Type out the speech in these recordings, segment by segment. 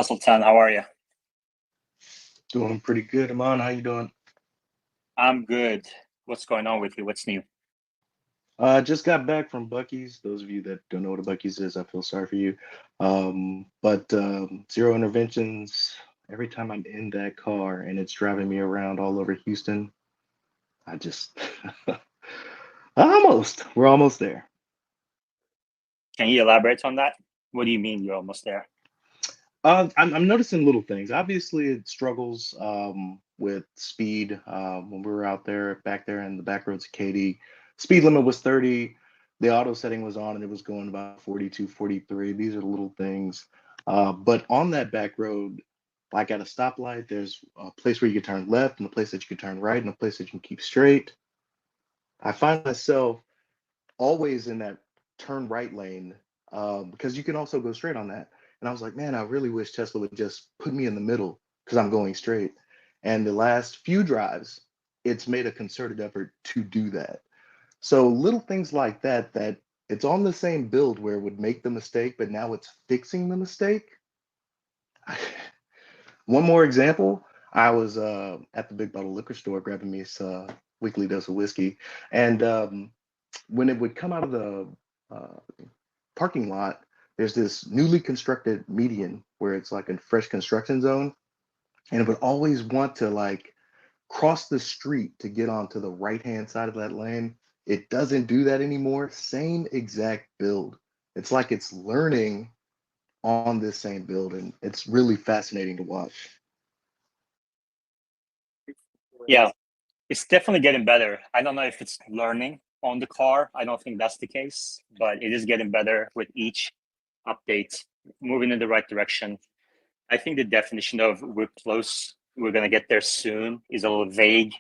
Sultan, how are you? Doing pretty good, Amon. How you doing? I'm good. What's going on with you? What's new? Just got back from Bucky's. Those of you that don't know what a Bucky's is, I feel sorry for you. But zero interventions. Every time I'm in that car and it's driving me around all over Houston, I just almost. We're almost there. Can you elaborate on that? What do you mean you're almost there? I'm noticing little things. Obviously, it struggles with speed. When we were out there, back there in the back roads of Katy, speed limit was 30. The auto setting was on and it was going about 42, 43. These are little things. But on that back road, like at a stoplight, there's a place where you can turn left and a place that you can turn right and a place that you can keep straight. I find myself always in that turn right lane because you can also go straight on that. And I was like, man, I really wish Tesla would just put me in the middle because I'm going straight. And the last few drives, it's made a concerted effort to do that. So little things like that, that it's on the same build where it would make the mistake, but now it's fixing the mistake. One more example, I was at the Big Bottle Liquor Store grabbing me a weekly dose of whiskey. And when it would come out of the uh, parking lot, there's this newly constructed median where it's like a fresh construction zone, and it would always want to like cross the street to get onto the right hand side of that lane. It doesn't do that anymore. Same exact build. It's like it's learning on this same build, and it's really fascinating to watch. Yeah, it's definitely getting better. I don't know if it's learning on the car. I don't think that's the case, but it is getting better with each update, moving in the right direction. I think the definition of we're close, we're going to get there soon is a little vague,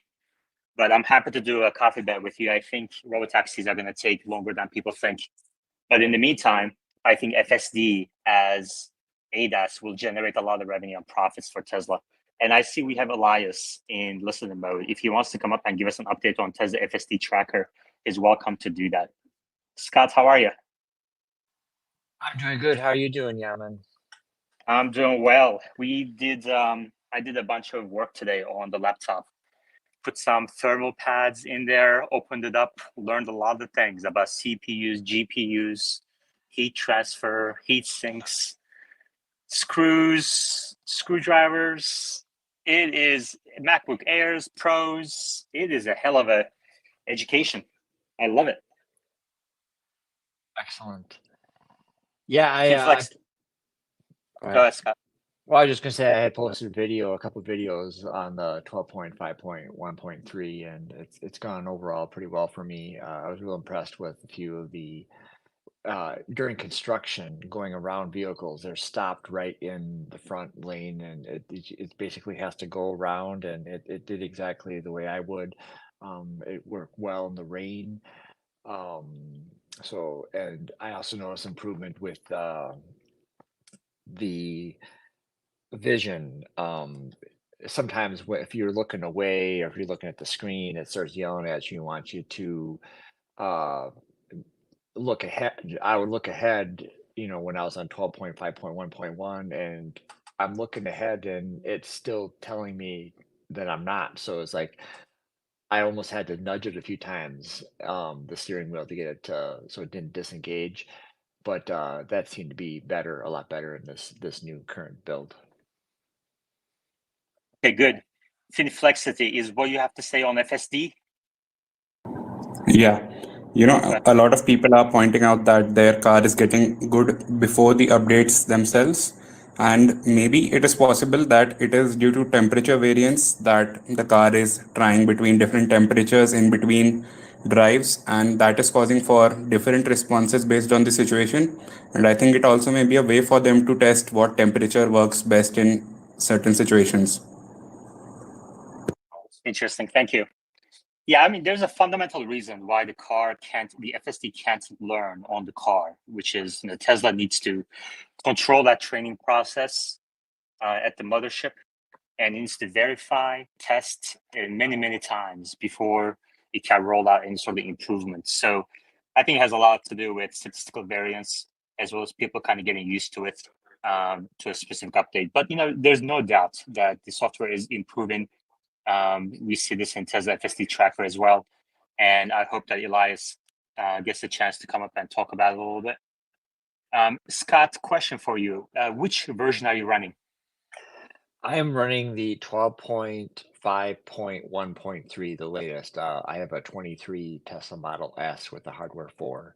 but I'm happy to do a coffee bet with you. I think robotaxis are going to take longer than people think. But in the meantime, I think FSD as ADAS will generate a lot of revenue and profits for Tesla. And I see we have Elias in listening mode. If he wants to come up and give us an update on Tesla FSD tracker, is welcome to do that. Scott, how are you? I'm doing good. How are you doing, Yaman? I'm doing well. I did a bunch of work today on the laptop. Put some thermal pads in there, opened it up, learned a lot of things about CPUs, GPUs, heat transfer, heat sinks, screws, screwdrivers. It is MacBook Airs, Pros. It is a hell of a education. I love it. Excellent. Yeah, Flex. Go Go ahead, Scott. Well, I was just gonna say I had posted a couple videos on the 12.5.1.3, and it's gone overall pretty well for me. I was real impressed with a few of the during construction going around vehicles. They're stopped right in the front lane, and it basically has to go around, and it did exactly the way I would. It worked well in the rain. Um, and I also noticed improvement with the vision. Sometimes if you're looking away or if you're looking at the screen, it starts yelling at you and wants you to uh, look ahead. I would look ahead, when I was on 12.5.1.1, and I'm looking ahead and it's still telling me that I'm not. So it's like I almost had to nudge it a few times, the steering wheel to get it to so it didn't disengage. But that seemed to be better, a lot better in this new current build. Okay, good. Finflexity is what you have to say on FSD. Yeah, a lot of people are pointing out that their car is getting good before the updates themselves. And maybe it is possible that it is due to temperature variance that the car is trying between different temperatures in between drives, and that is causing for different responses based on the situation. And I think it also may be a way for them to test what temperature works best in certain situations. Interesting. Thank you. Yeah, I mean, there's a fundamental reason why the FSD can't learn on the car, which is, Tesla needs to control that training process at the mothership, and it needs to verify, test many, many times before it can roll out any sort of improvements. So I think it has a lot to do with statistical variance as well as people kind of getting used to it. to a specific update. But there's no doubt that the software is improving. We see this in Tesla FSD Tracker as well, and I hope that Elias gets a chance to come up and talk about it a little bit. Scott, question for you: which version are you running? I am running the 12.5.1.3, the latest. I have a 23 Tesla Model S with the hardware 4,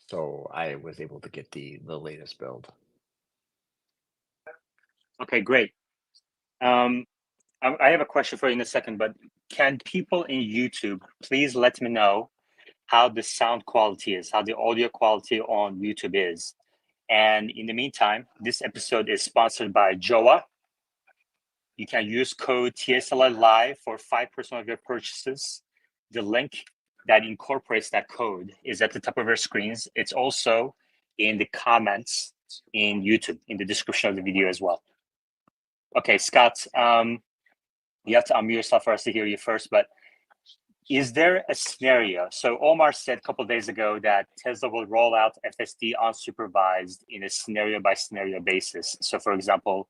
so I was able to get the latest build. Okay, great. I have a question for you in a second, but can people in YouTube please let me know how the sound quality is, how the audio quality on YouTube is? And in the meantime, this episode is sponsored by Joa. You can use code TSLA Live for 5% of your purchases. The link that incorporates that code is at the top of your screens. It's also in the comments in YouTube, in the description of the video as well. Okay, Scott, you have to unmute yourself for us to hear you first, but is there a scenario? So Omar said a couple of days ago that Tesla will roll out FSD unsupervised in a scenario by scenario basis. So for example,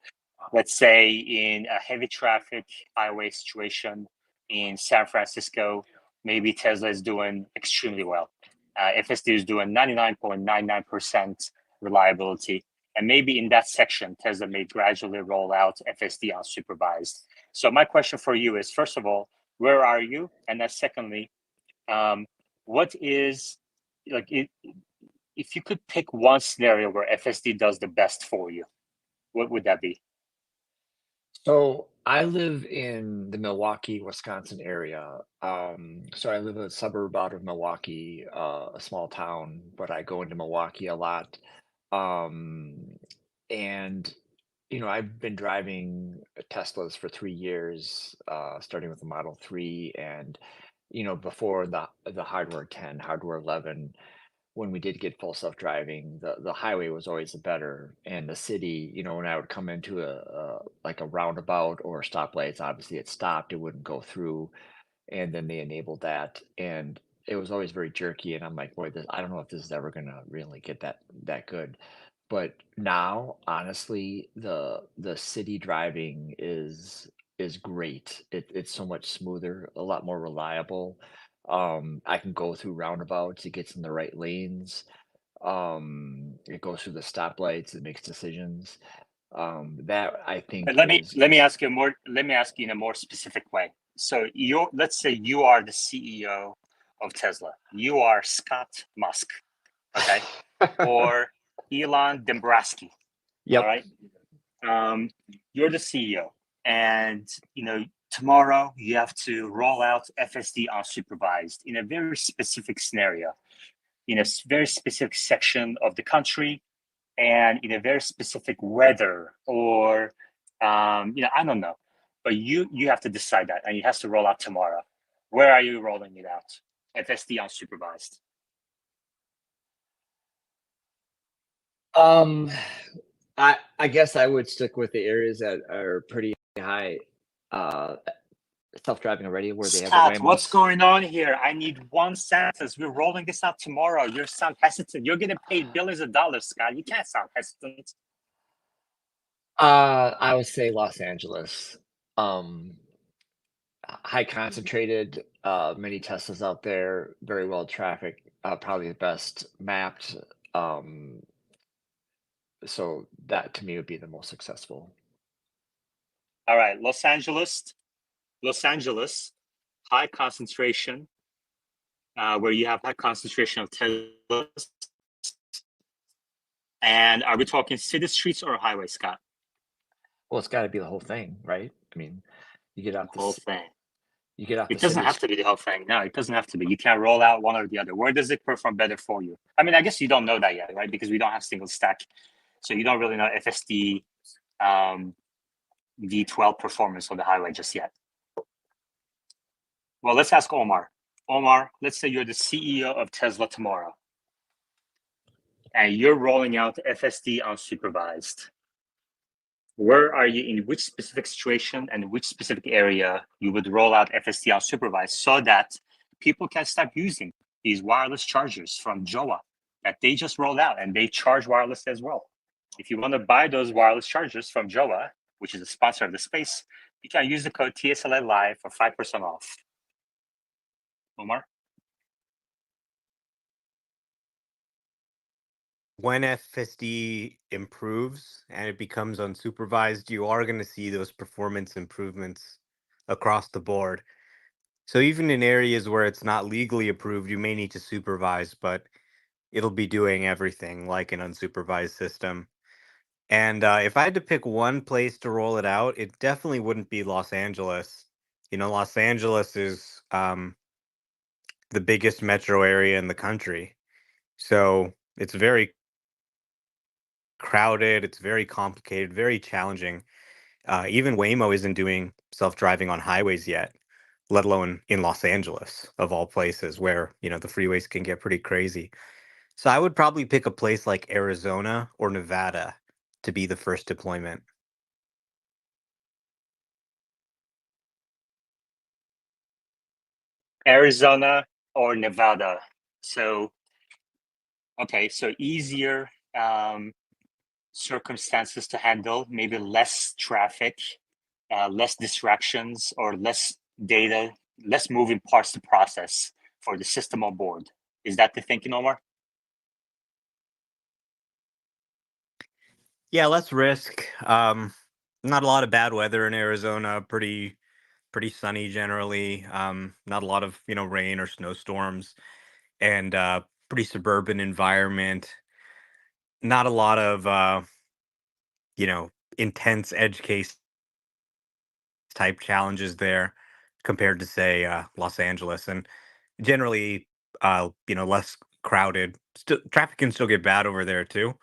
let's say in a heavy traffic highway situation in San Francisco, maybe Tesla is doing extremely well. FSD is doing 99.99% reliability. And maybe in that section, Tesla may gradually roll out FSD unsupervised. So my question for you is, first of all, where are you? And then secondly, what is, like, if you could pick one scenario where FSD does the best for you, what would that be? So I live in the Milwaukee, Wisconsin area. So I live in a suburb out of Milwaukee, a small town, but I go into Milwaukee a lot. And I've been driving Teslas for 3 years, starting with the Model 3, and before the hardware 10, hardware 11. When we did get full self-driving, the highway was always the better, and the city, when I would come into like a roundabout or stoplights, obviously it stopped, it wouldn't go through, and then they enabled that, and it was always very jerky, and I'm like, boy, I don't know if this is ever gonna really get that good. But now, honestly, the city driving is great. It's so much smoother, a lot more reliable. I can go through roundabouts, it gets in the right lanes. It goes through the stoplights, it makes decisions. That I think But let me is ask you in a more specific way. So let's say you are the CEO of Tesla. You are Scott Musk, okay, or Elon Dombrowski. Yep. All right. You're the CEO, and tomorrow you have to roll out FSD unsupervised in a very specific scenario, in a very specific section of the country, and in a very specific weather, or I don't know, but you have to decide that, and it has to roll out tomorrow. Where are you rolling it out? FSD unsupervised. I guess I would stick with the areas that are pretty high self-driving already, where they have the Scott, Waymo. what's going on here? I need one sentence. We're rolling this out tomorrow. You sound hesitant. You're getting paid billions of dollars, Scott. You can't sound hesitant. I would say Los Angeles. High concentrated, many Teslas out there, very well trafficked, probably the best mapped. So that to me would be the most successful. All right, Los Angeles, high concentration, where you have high concentration of Teslas. And are we talking city streets or highway, Scott? Well, it's got to be the whole thing, right? I mean, you get off The whole thing. You get off. It doesn't have to be the whole thing. No, it doesn't have to be. You can roll out one or the other. Where does it perform better for you? I mean, I guess you don't know that yet, right? Because we don't have single stack, so you don't really know FSD V12 performance on the highway just yet. Well, let's ask Omar. Omar, let's say you're the CEO of Tesla tomorrow, and you're rolling out FSD unsupervised. Where are you, in which specific situation and which specific area you would roll out FSD unsupervised so that people can start using these wireless chargers from Joa that they just rolled out, and they charge wireless as well? If you want to buy those wireless chargers from Joa, which is a sponsor of the space, you can use the code TSLA Live for 5% off. Omar? When FSD improves and it becomes unsupervised, you are going to see those performance improvements across the board. So even in areas where it's not legally approved, you may need to supervise, but it'll be doing everything like an unsupervised system. And if I had to pick one place to roll it out, it definitely wouldn't be Los Angeles. Los Angeles is the biggest metro area in the country. So it's very crowded, it's very complicated, very challenging. Even Waymo isn't doing self-driving on highways yet, let alone in Los Angeles, of all places, where the freeways can get pretty crazy. So I would probably pick a place like Arizona or Nevada to be the first deployment. Arizona or Nevada. So, okay, so easier circumstances to handle, maybe less traffic, less distractions, or less data, less moving parts to process for the system on board. Is that the thinking, Omar? Yeah, less risk. Not a lot of bad weather in Arizona. Pretty sunny generally. Not a lot of rain or snowstorms, and pretty suburban environment. Not a lot of intense edge case type challenges there compared to say Los Angeles, and generally less crowded. Still, traffic can still get bad over there too,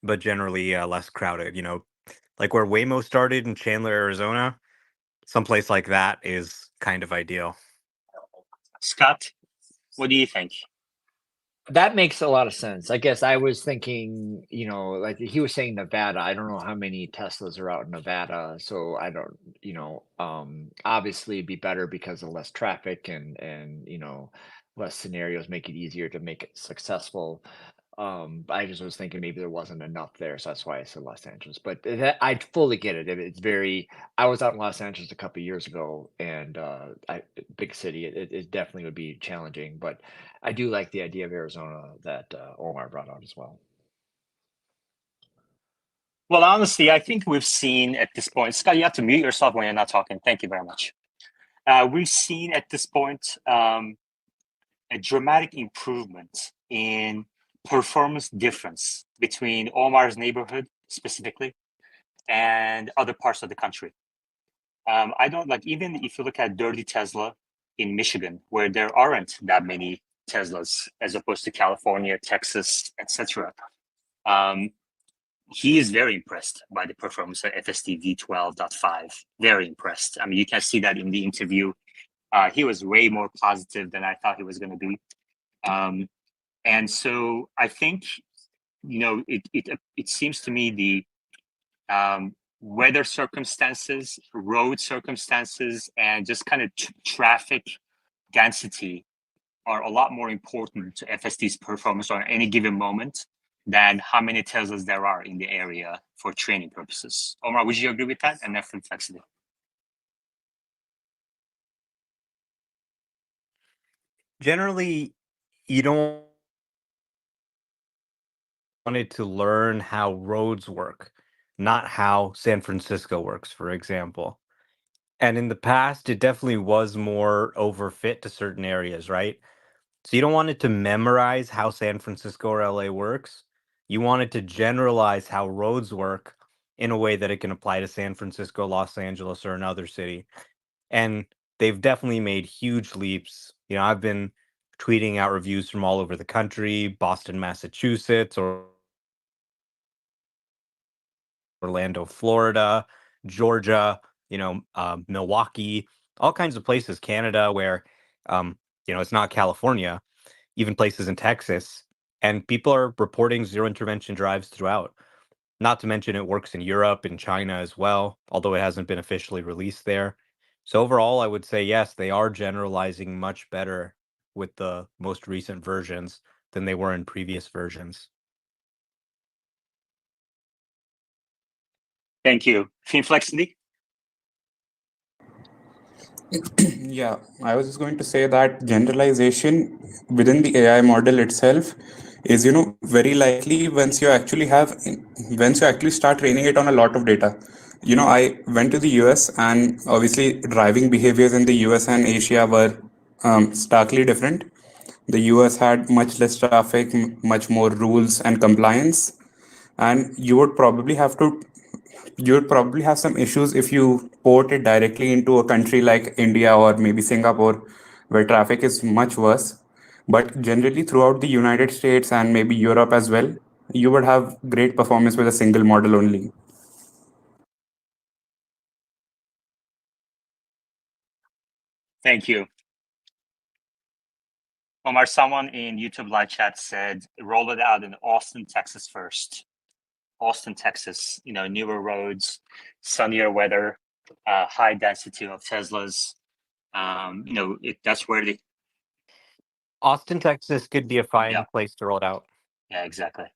but generally less crowded. Like where Waymo started in Chandler, Arizona, someplace like that is kind of ideal. Scott, what do you think? That makes a lot of sense. I guess I was thinking, like he was saying Nevada. I don't know how many Teslas are out in Nevada, so I don't, obviously it'd be better because of less traffic and less scenarios make it easier to make it successful. I just was thinking maybe there wasn't enough there, so that's why I said Los Angeles. But I fully get it. It's very. I was out in Los Angeles a couple of years ago, and big city. It definitely would be challenging, but I do like the idea of Arizona that Omar brought out as well. Well, honestly, I think we've seen at this point, Scott, you have to mute yourself when you're not talking. Thank you very much. We've seen at this point a dramatic improvement in performance difference between Omar's neighborhood specifically and other parts of the country. I don't like, even if you look at Dirty Tesla in Michigan, where there aren't that many Teslas as opposed to California, Texas, etc. He is very impressed by the performance of FSD V12.5. Very impressed. I mean, you can see that in the interview. He was way more positive than I thought he was going to be. And so I think, it seems to me the weather circumstances, road circumstances, and just kind of traffic density are a lot more important to FSD's performance on any given moment than how many Teslas there are in the area for training purposes. Omar, would you agree with that? And that's flexibility. Generally, you don't want it to learn how roads work, not how San Francisco works, for example. And in the past, it definitely was more overfit to certain areas, right? So you don't want it to memorize how San Francisco or LA works. You want it to generalize how roads work in a way that it can apply to San Francisco, Los Angeles, or another city. And they've definitely made huge leaps. I've been tweeting out reviews from all over the country, Boston, Massachusetts, or Orlando, Florida, Georgia, Milwaukee, all kinds of places, Canada, where, it's not California, even places in Texas. And people are reporting zero intervention drives throughout. Not to mention it works in Europe and China as well, although it hasn't been officially released there. So overall, I would say, yes, they are generalizing much better with the most recent versions than they were in previous versions. Thank you. Finflexity? Yeah, I was just going to say that generalization within the AI model itself is, very likely once you actually start training it on a lot of data. I went to the US, and obviously driving behaviors in the US and Asia were starkly different. The US had much less traffic, much more rules and compliance, and you would probably have some issues if you port it directly into a country like India or maybe Singapore, where traffic is much worse. But generally, throughout the United States and maybe Europe as well, you would have great performance with a single model only. Thank you. Omar, someone in YouTube live chat said, roll it out in Austin, Texas first. Austin, Texas, newer roads, sunnier weather, high density of Teslas. That's where the Austin, Texas could be a fine Yeah. place to roll it out. Yeah, exactly.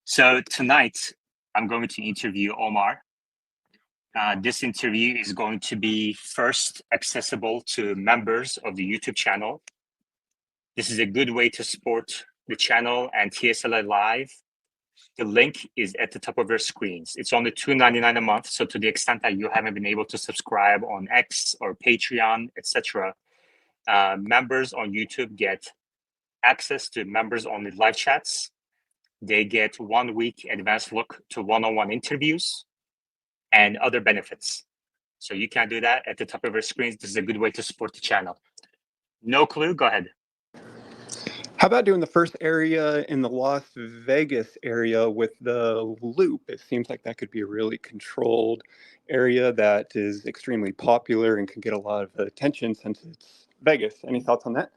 So tonight, I'm going to interview Omar. This interview is going to be first accessible to members of the YouTube channel. This is a good way to support the channel and TSLA Live. The link is at the top of your screens. It's only $2.99 a month. So to the extent that you haven't been able to subscribe on X or Patreon, etc., members on YouTube get access to members-only live chats. They get 1 week advanced look to one-on-one interviews and other benefits. So you can do that at the top of your screens. This is a good way to support the channel. No clue? Go ahead. How about doing the first area in the Las Vegas area with the loop? It seems like that could be a really controlled area that is extremely popular and can get a lot of attention since it's Vegas. Any thoughts on that?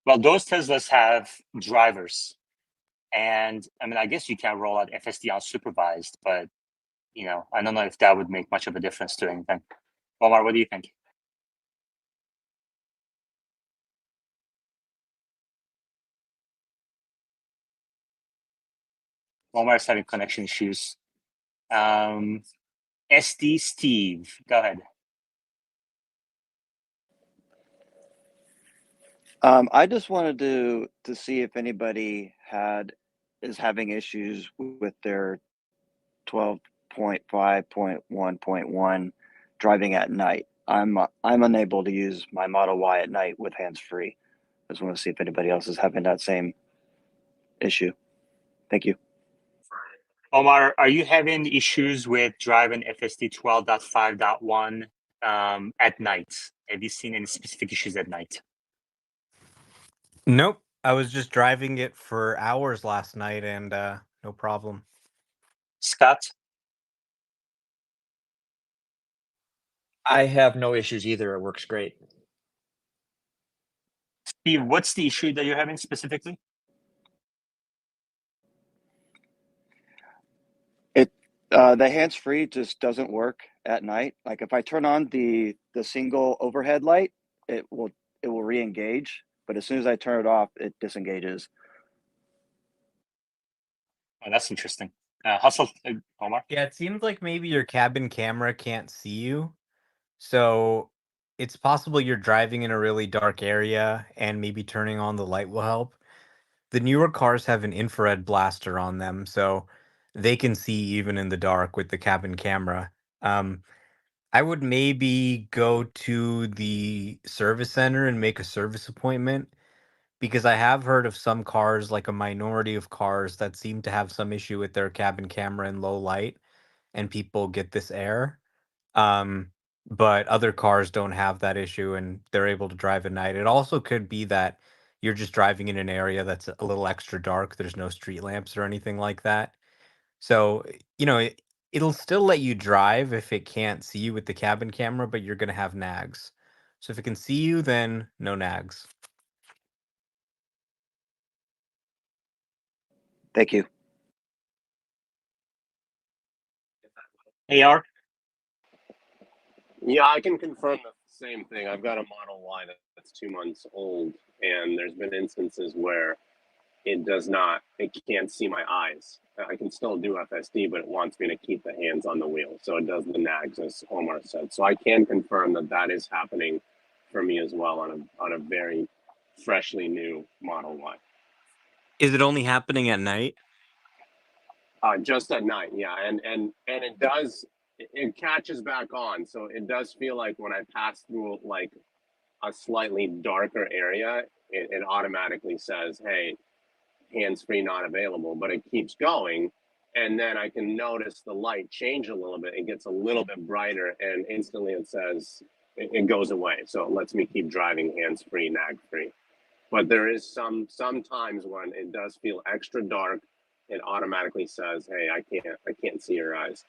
Well, those Teslas have drivers. And I guess you can roll out FSD unsupervised, but I don't know if that would make much of a difference to anything. Omar, what do you think? Omar's having connection issues. SD Steve, go ahead. I just wanted to see if anybody is having issues with their 12.5.1.1 driving at night. I'm unable to use my Model Y at night with hands free. I just want to see if anybody else is having that same issue. Thank you. Omar, are you having issues with driving FSD 12.5.1 at night? Have you seen any specific issues at night? Nope. I was just driving it for hours last night and no problem. Scott? I have no issues either. It works great. Steve, what's the issue that you're having specifically? The hands free just doesn't work at night. Like if I turn on the single overhead light, it will re-engage. But as soon as I turn it off, it disengages. Oh, that's interesting. Hustle, Omar. Yeah, it seems like maybe your cabin camera can't see you. So it's possible you're driving in a really dark area and maybe turning on the light will help. The newer cars have an infrared blaster on them, so they can see even in the dark with the cabin camera. I would maybe go to the service center and make a service appointment because I have heard of some cars, like a minority of cars, that seem to have some issue with their cabin camera in low light, and people get this error. Um, but other cars don't have that issue and they're able to drive at night. It also could be that you're just driving in an area that's a little extra dark. There's no street lamps or anything like that. So, it'll still let you drive if it can't see you with the cabin camera, but you're going to have nags. So if it can see you, then no nags. Thank you. AR? Yeah, I can confirm the same thing. I've got a Model Y that's 2 months old, and there's been instances where it does not, it can't see my eyes. I can still do FSD, but it wants me to keep the hands on the wheel. So it does the nags, as Omar said. So I can confirm that that is happening for me as well on a very freshly new Model Y. Is it only happening at night? Just at night, yeah, and it does, it catches back on. So it does feel like when I pass through like a slightly darker area, it automatically says, "Hey, hands-free not available," but it keeps going, and then I can notice the light change a little bit. It gets a little bit brighter, and instantly it says it goes away. So it lets me keep driving hands-free, nag-free. But there is some times when it does feel extra dark. It automatically says, "Hey, I can't see your eyes."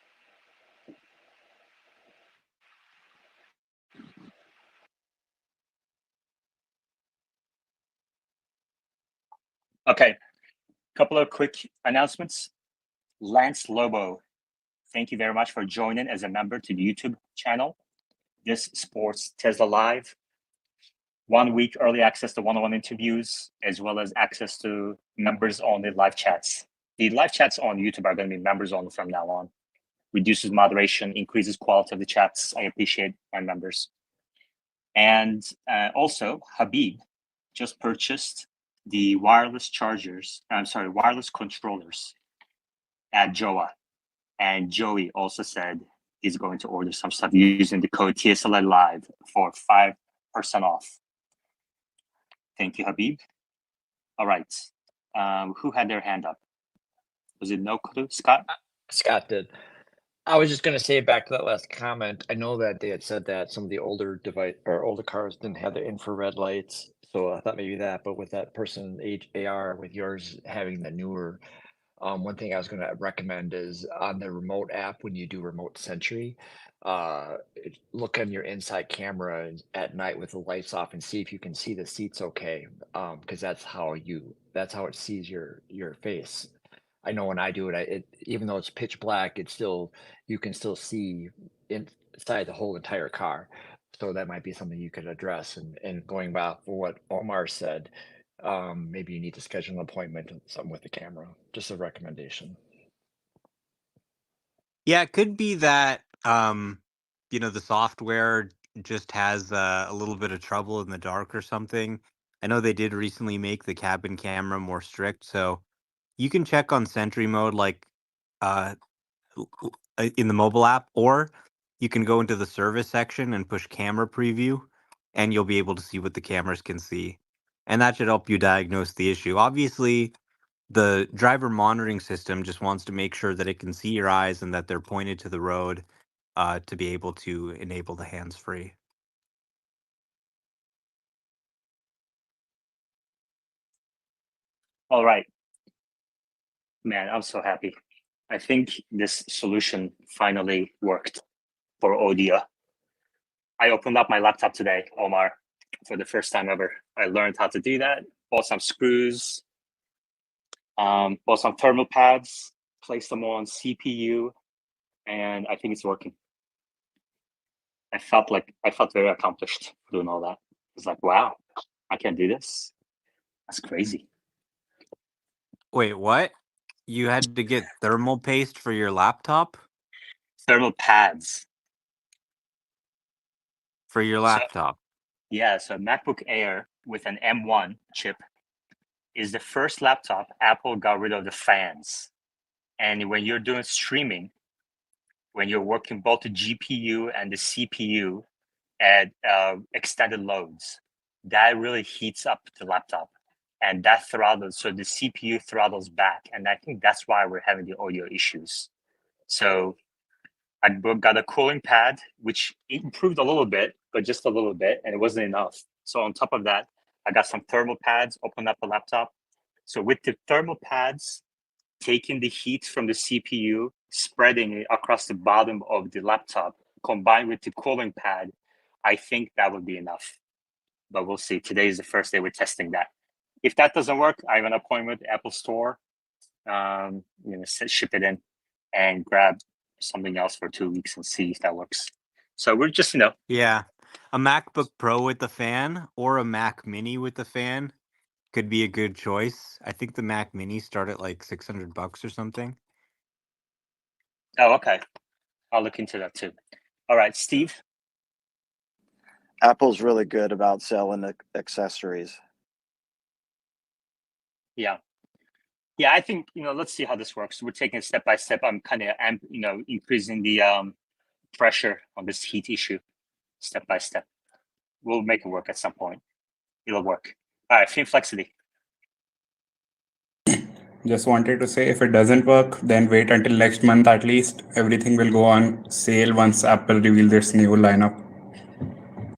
Okay, couple of quick announcements. Lance Lobo, thank you very much for joining as a member to the YouTube channel. This supports Tesla Live, 1 week early access to one-on-one interviews, as well as access to members-only live chats. The live chats on YouTube are going to be members only from now on. Reduces moderation, increases quality of the chats. I appreciate my members. And also, Habib just purchased the wireless controllers at Joa. And Joey also said he's going to order some stuff using the code TSLA Live for 5% off. Thank you, Habib. All right. Who had their hand up? Was it no clue? Scott? Scott did. I was just going to say back to that last comment. I know that they had said that some of the older older cars didn't have the infrared lights, so I thought maybe that. But with that person AR, with yours having the newer, one thing I was going to recommend is on the remote app when you do remote sentry, look on your inside camera at night with the lights off and see if you can see the seats okay, because that's how it sees your face. I know when I do it, even though it's pitch black, you can still see inside the whole entire car. So that might be something you could address. And going back for what Omar said, maybe you need to schedule an appointment or something with the camera. Just a recommendation. Yeah, it could be that the software just has a little bit of trouble in the dark or something. I know they did recently make the cabin camera more strict, so you can check on Sentry mode like uh in the mobile app, or you can go into the service section and push camera preview, and you'll be able to see what the cameras can see. And that should help you diagnose the issue. Obviously, the driver monitoring system just wants to make sure that it can see your eyes and that they're pointed to the road to be able to enable the hands-free. All right. Man, I'm so happy. I think this solution finally worked for audio. I opened up my laptop today, Omar, for the first time ever. I learned how to do that. Bought some screws, bought some thermal pads, placed them on CPU, and I think it's working. I felt very accomplished doing all that. It's like, wow, I can do this. That's crazy. Wait, what? You had to get thermal paste for your laptop? Thermal pads. For your laptop? Yeah, so MacBook Air with an M1 chip is the first laptop Apple got rid of the fans. And when you're doing streaming, when you're working both the GPU and the CPU at extended loads, that really heats up the laptop. And that throttles, so the CPU throttles back. And I think that's why we're having the audio issues. So I got a cooling pad, which improved a little bit, but just a little bit, and it wasn't enough. So on top of that, I got some thermal pads, opened up the laptop. So with the thermal pads, taking the heat from the CPU, spreading it across the bottom of the laptop, combined with the cooling pad, I think that would be enough. But we'll see. Today is the first day we're testing that. If that doesn't work, I have an appointment with Apple Store. Ship it in and grab something else for 2 weeks and see if that works. So we're just, Yeah. A MacBook Pro with the fan or a Mac Mini with the fan could be a good choice. I think the Mac Mini start at like $600 or something. Oh, okay. I'll look into that too. All right, Steve. Apple's really good about selling accessories. Yeah. Yeah, I think, let's see how this works. We're taking it step by step. I'm kind of, increasing the pressure on this heat issue step by step. We'll make it work at some point. It'll work. All right, Finflexity. Just wanted to say if it doesn't work, then wait until next month at least. Everything will go on sale once Apple reveals its new lineup.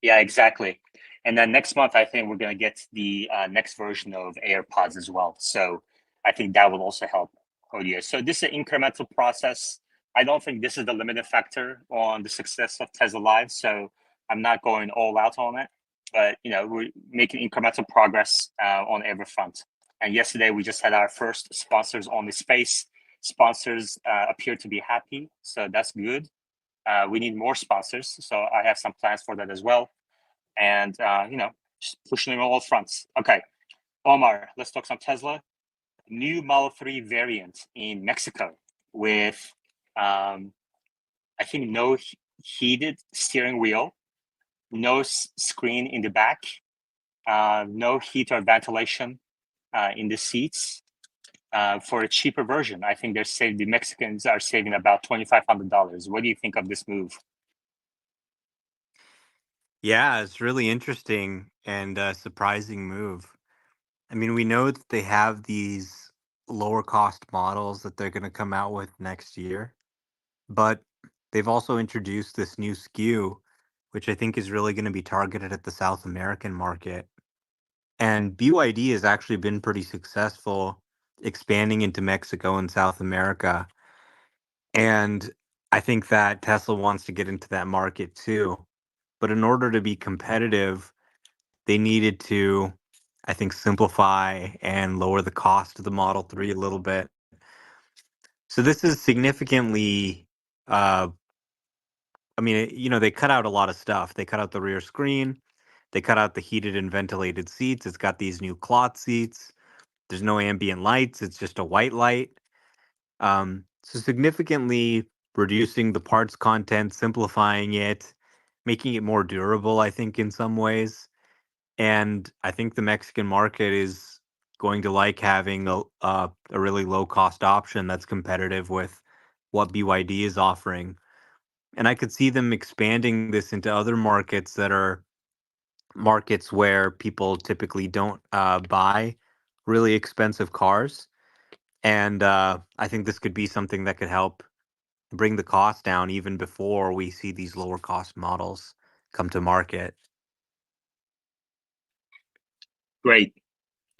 Yeah, exactly. And then next month, I think we're going to get the next version of AirPods as well. So I think that will also help audio. So this is an incremental process. I don't think this is the limiting factor on the success of Tesla Live. So I'm not going all out on it. But, we're making incremental progress on every front. And yesterday, we just had our first sponsors on the space. Sponsors appear to be happy. So that's good. We need more sponsors. So I have some plans for that as well. And, just pushing on all fronts. Okay, Omar, let's talk some Tesla. New Model 3 variant in Mexico with, I think, no heated steering wheel, no screen in the back, no heat or ventilation in the seats. For a cheaper version, I think the Mexicans are saving about $2,500. What do you think of this move? Yeah, it's really interesting and a surprising move. I mean, we know that they have these lower cost models that they're going to come out with next year, but they've also introduced this new SKU, which I think is really going to be targeted at the South American market. And BYD has actually been pretty successful expanding into Mexico and South America. And I think that Tesla wants to get into that market too. But in order to be competitive, they needed to, I think, simplify and lower the cost of the Model 3 a little bit. So this is significantly, uh, they cut out a lot of stuff. They cut out the rear screen. They cut out the heated and ventilated seats. It's got these new cloth seats. There's no ambient lights. It's just a white light. So significantly reducing the parts content, simplifying it, making it more durable, I think, in some ways. And I think the Mexican market is going to like having a really low cost option that's competitive with what BYD is offering. And I could see them expanding this into other markets that are markets where people typically don't buy really expensive cars. And I think this could be something that could help bring the cost down even before we see these lower cost models come to market. Great.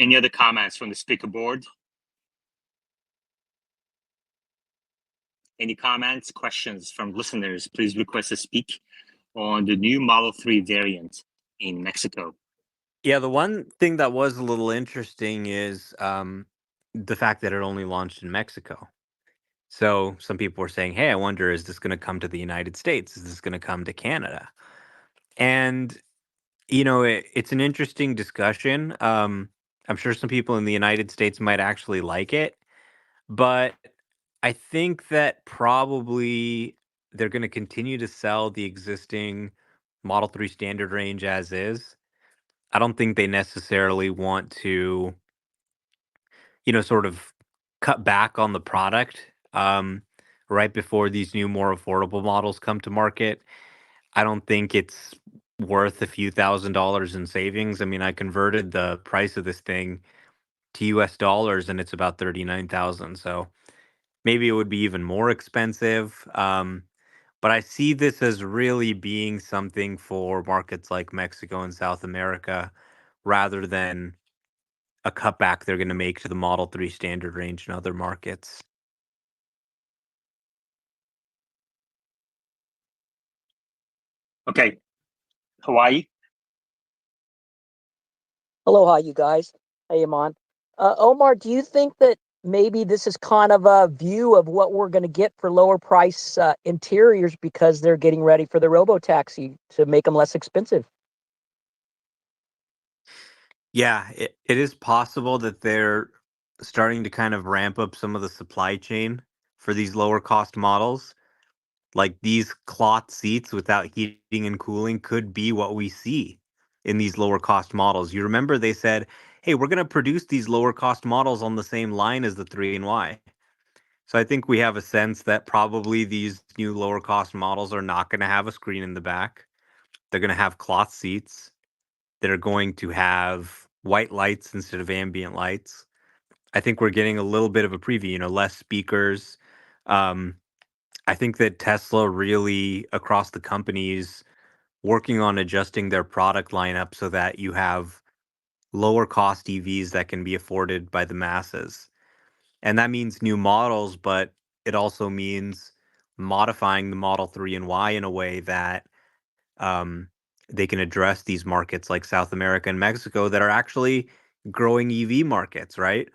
Any other comments from the speaker board? Any comments, questions from listeners? Please request to speak on the new Model 3 variant in Mexico. Yeah, the one thing that was a little interesting is the fact that it only launched in Mexico. So some people were saying, hey, I wonder, is this going to come to the United States? Is this going to come to Canada? And, it's an interesting discussion. I'm sure some people in the United States might actually like it, but I think that probably they're going to continue to sell the existing Model 3 standard range as is. I don't think they necessarily want to, sort of cut back on the product right before these new, more affordable models come to market. I don't think it's worth a few $1,000s in savings. I mean, I converted the price of this thing to US dollars and it's about 39,000. So maybe it would be even more expensive. But I see this as really being something for markets like Mexico and South America rather than a cutback they're going to make to the Model 3 standard range in other markets. Okay, Hawaii. Aloha, you guys. Hey, Iman. Omar, do you think that maybe this is kind of a view of what we're going to get for lower price interiors because they're getting ready for the Robotaxi to make them less expensive? Yeah, it is possible that they're starting to kind of ramp up some of the supply chain for these lower cost models. Like these cloth seats without heating and cooling could be what we see in these lower cost models. You remember they said, hey, we're going to produce these lower cost models on the same line as the 3 and Y. So I think we have a sense that probably these new lower cost models are not going to have a screen in the back. They're going to have cloth seats that are going to have white lights instead of ambient lights. I think we're getting a little bit of a preview, less speakers. Um, I think that Tesla really, across the companies, working on adjusting their product lineup so that you have lower cost EVs that can be afforded by the masses. And that means new models, but it also means modifying the Model 3 and Y in a way that um, they can address these markets like South America and Mexico that are actually growing EV markets, right?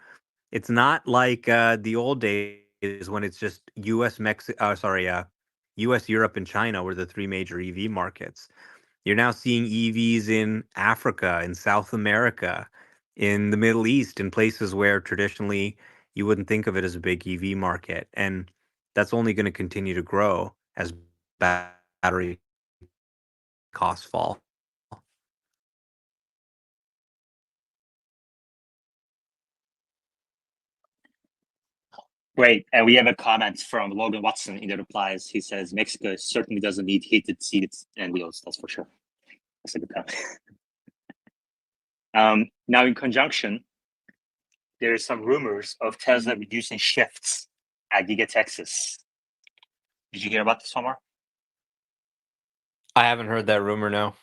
It's not like the old days when it's just US, Europe, and China were the three major EV markets. You're now seeing EVs in Africa, in South America, in the Middle East, in places where traditionally you wouldn't think of it as a big EV market. And that's only going to continue to grow as battery costs fall. Great. And we have a comment from Logan Watson in the replies. He says Mexico certainly doesn't need heated seats and wheels. That's for sure. That's a good comment. Now, in conjunction, there are some rumors of Tesla reducing shifts at Giga Texas. Did you hear about this, Omar? I haven't heard that rumor, no.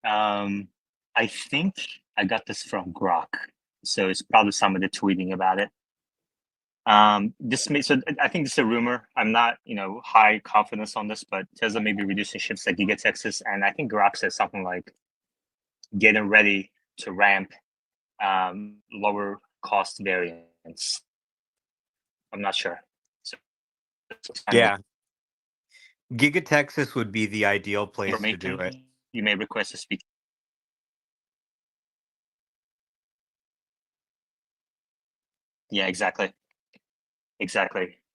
I think I got this from Grok, so it's probably somebody tweeting about it. So I think this is a rumor. I'm not, high confidence on this, but Tesla may be reducing shifts at Giga Texas, and I think Grok said something like getting ready to ramp lower cost variants. I'm not sure. So Yeah. Giga Texas would be the ideal place to do it. You may request to speak. Yeah, exactly.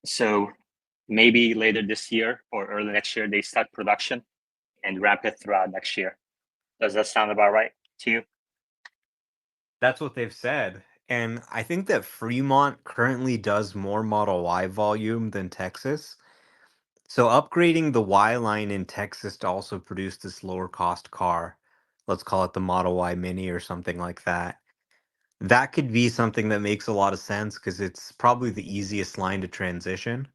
So maybe later this year or early next year, they start production and ramp it throughout next year. Does that sound about right to you? That's what they've said. And I think that Fremont currently does more Model Y volume than Texas. So upgrading the Y line in Texas to also produce this lower cost car, let's call it the Model Y Mini or something like that. That could be something that makes a lot of sense because it's probably the easiest line to transition.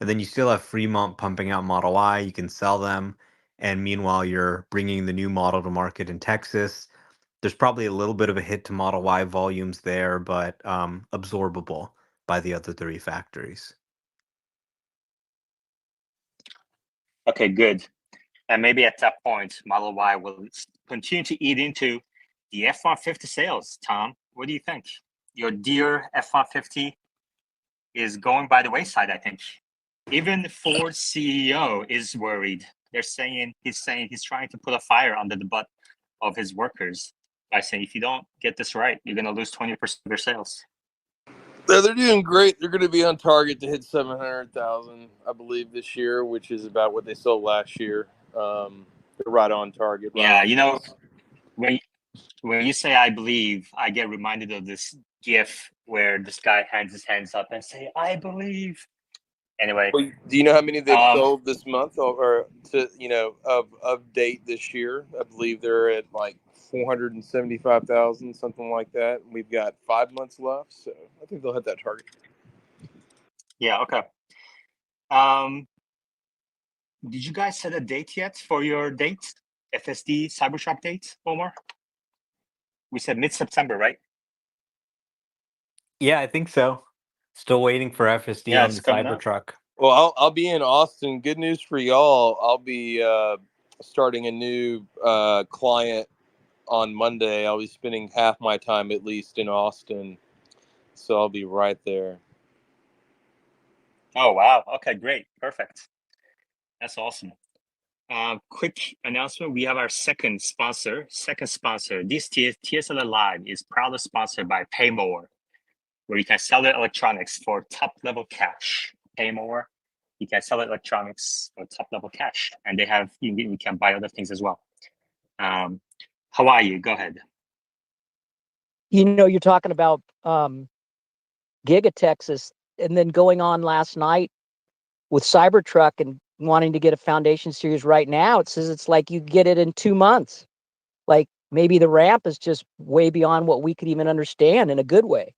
And then you still have Fremont pumping out Model Y, you can sell them. And meanwhile, you're bringing the new model to market in Texas. There's probably a little bit of a hit to Model Y volumes there, but absorbable by the other three factories. Okay, good. And maybe at that point, Model Y will continue to eat into the F-150 sales. Tom, what do you think? Your dear F-150 is going by the wayside, I think. Even the Ford CEO is worried. He's saying he's trying to put a fire under the butt of his workers by saying, if you don't get this right, you're going to lose 20% of your sales. They're doing great. They're going to be on target to hit 700,000, I believe, this year, which is about what they sold last year. They're right on target. Right on when you say I believe, I get reminded of this GIF where this guy hands his hands up and say, I believe. Anyway. Well, do you know how many they've sold this month or of date this year? I believe they're at like 475,000, something like that. We've got 5 months left, so I think they'll hit that target. Yeah, okay. Did you guys set a date yet for your date? FSD Cybertruck date, Omar? We said mid-September, right? Yeah, I think so. Still waiting for FSD on the Cybertruck. Well, I'll be in Austin. Good news for y'all. I'll be starting a new client on Monday. I'll be spending half my time at least in Austin. So I'll be right there. Oh, wow. Okay, great. Perfect. That's awesome. Quick announcement: we have our second sponsor. This TSLA Live is proudly sponsored by Pay More, where you can sell your electronics for top-level cash. Pay More, you can sell electronics for top-level cash, and they have you can buy other things as well. How are you? Go ahead. You know, you're talking about Giga Texas, and then going on last night with Cybertruck and wanting to get a Foundation Series right now. It says it's like you get it in 2 months. Like maybe the ramp is just way beyond what we could even understand in a good way.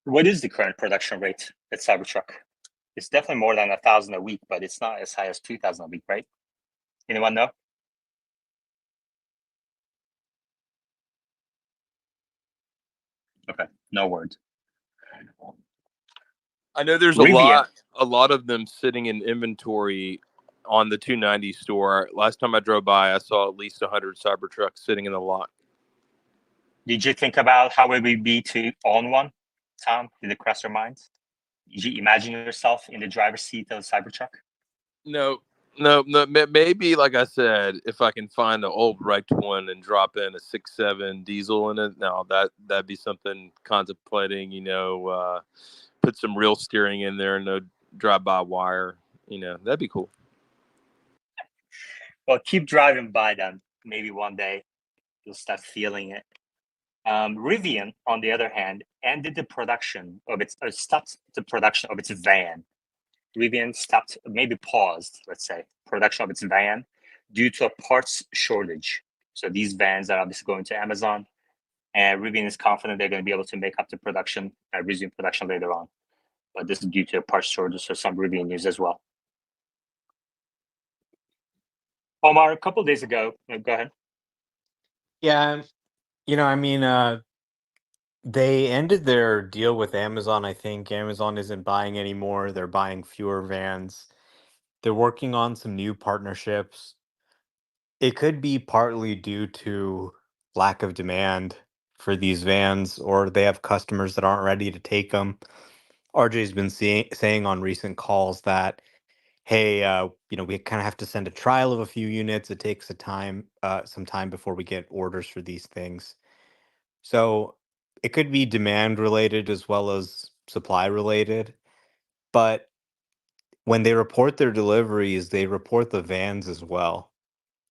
What is the current production rate at Cybertruck? It's definitely more than 1,000 a week, but it's not as high as 2,000 a week, right? Anyone know? Okay, no word. I know there's Rivian. a lot of them sitting in inventory on the 290 store. Last time I drove by, I saw at least 100 Cybertrucks sitting in the lot. Did you think about how it would be to own one, Tom? Did it cross your mind? Did you imagine yourself in the driver's seat of a Cybertruck? No. Maybe, like I said, if I can find an old wrecked one and drop in a 6.7 diesel in it, now that'd be something contemplating. Put some real steering in there, no drive-by wire. That'd be cool. Well, keep driving by them. Maybe one day you'll start feeling it. Rivian, on the other hand, ended the production of stopped the production of its van. Rivian stopped, maybe paused, let's say, production of its van due to a parts shortage. So these vans are obviously going to Amazon, and Rivian is confident they're going to be able to make up the production, resume production later on. But this is due to a parts shortage, so some Rivian news as well. Omar, a couple of days ago, go ahead. Yeah, they ended their deal with Amazon. I think Amazon isn't buying anymore. They're buying fewer vans. They're working on some new partnerships. It could be partly due to lack of demand for these vans, or they have customers that aren't ready to take them. RJ's been saying on recent calls that, hey, we kind of have to send a trial of a few units. It takes some time before we get orders for these things. So it could be demand related as well as supply related. But when they report their deliveries, they report the vans as well.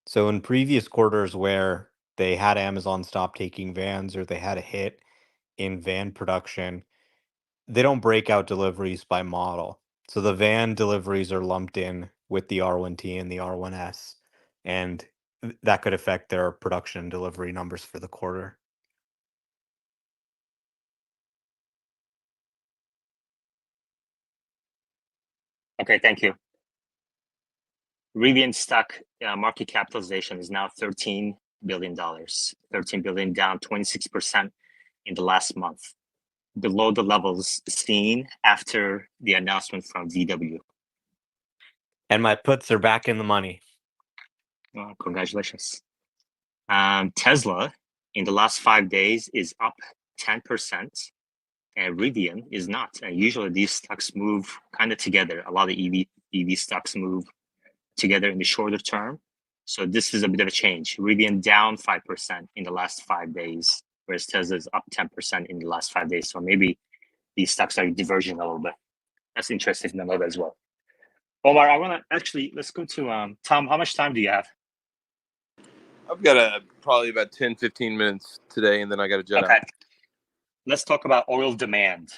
So in previous quarters where they had Amazon stop taking vans or they had a hit in van production, they don't break out deliveries by model. So the van deliveries are lumped in with the R1T and the R1S, and that could affect their production and delivery numbers for the quarter. Okay, thank you. Rivian stock market capitalization is now $13 billion. $13 billion, down 26% in the last month, below the levels seen after the announcement from VW. And my puts are back in the money. Oh, congratulations. Tesla in the last 5 days is up 10%, and Rivian is not. And usually these stocks move kind of together. A lot of EV stocks move together in the shorter term. So this is a bit of a change. Rivian down 5% in the last 5 days, whereas Tesla is up 10% in the last 5 days. So maybe these stocks are diverging a little bit. That's interesting to know that as well. Omar, I want to let's go to Tom. How much time do you have? I've got probably about 10, 15 minutes today, and then I got to jet out. Let's talk about oil demand.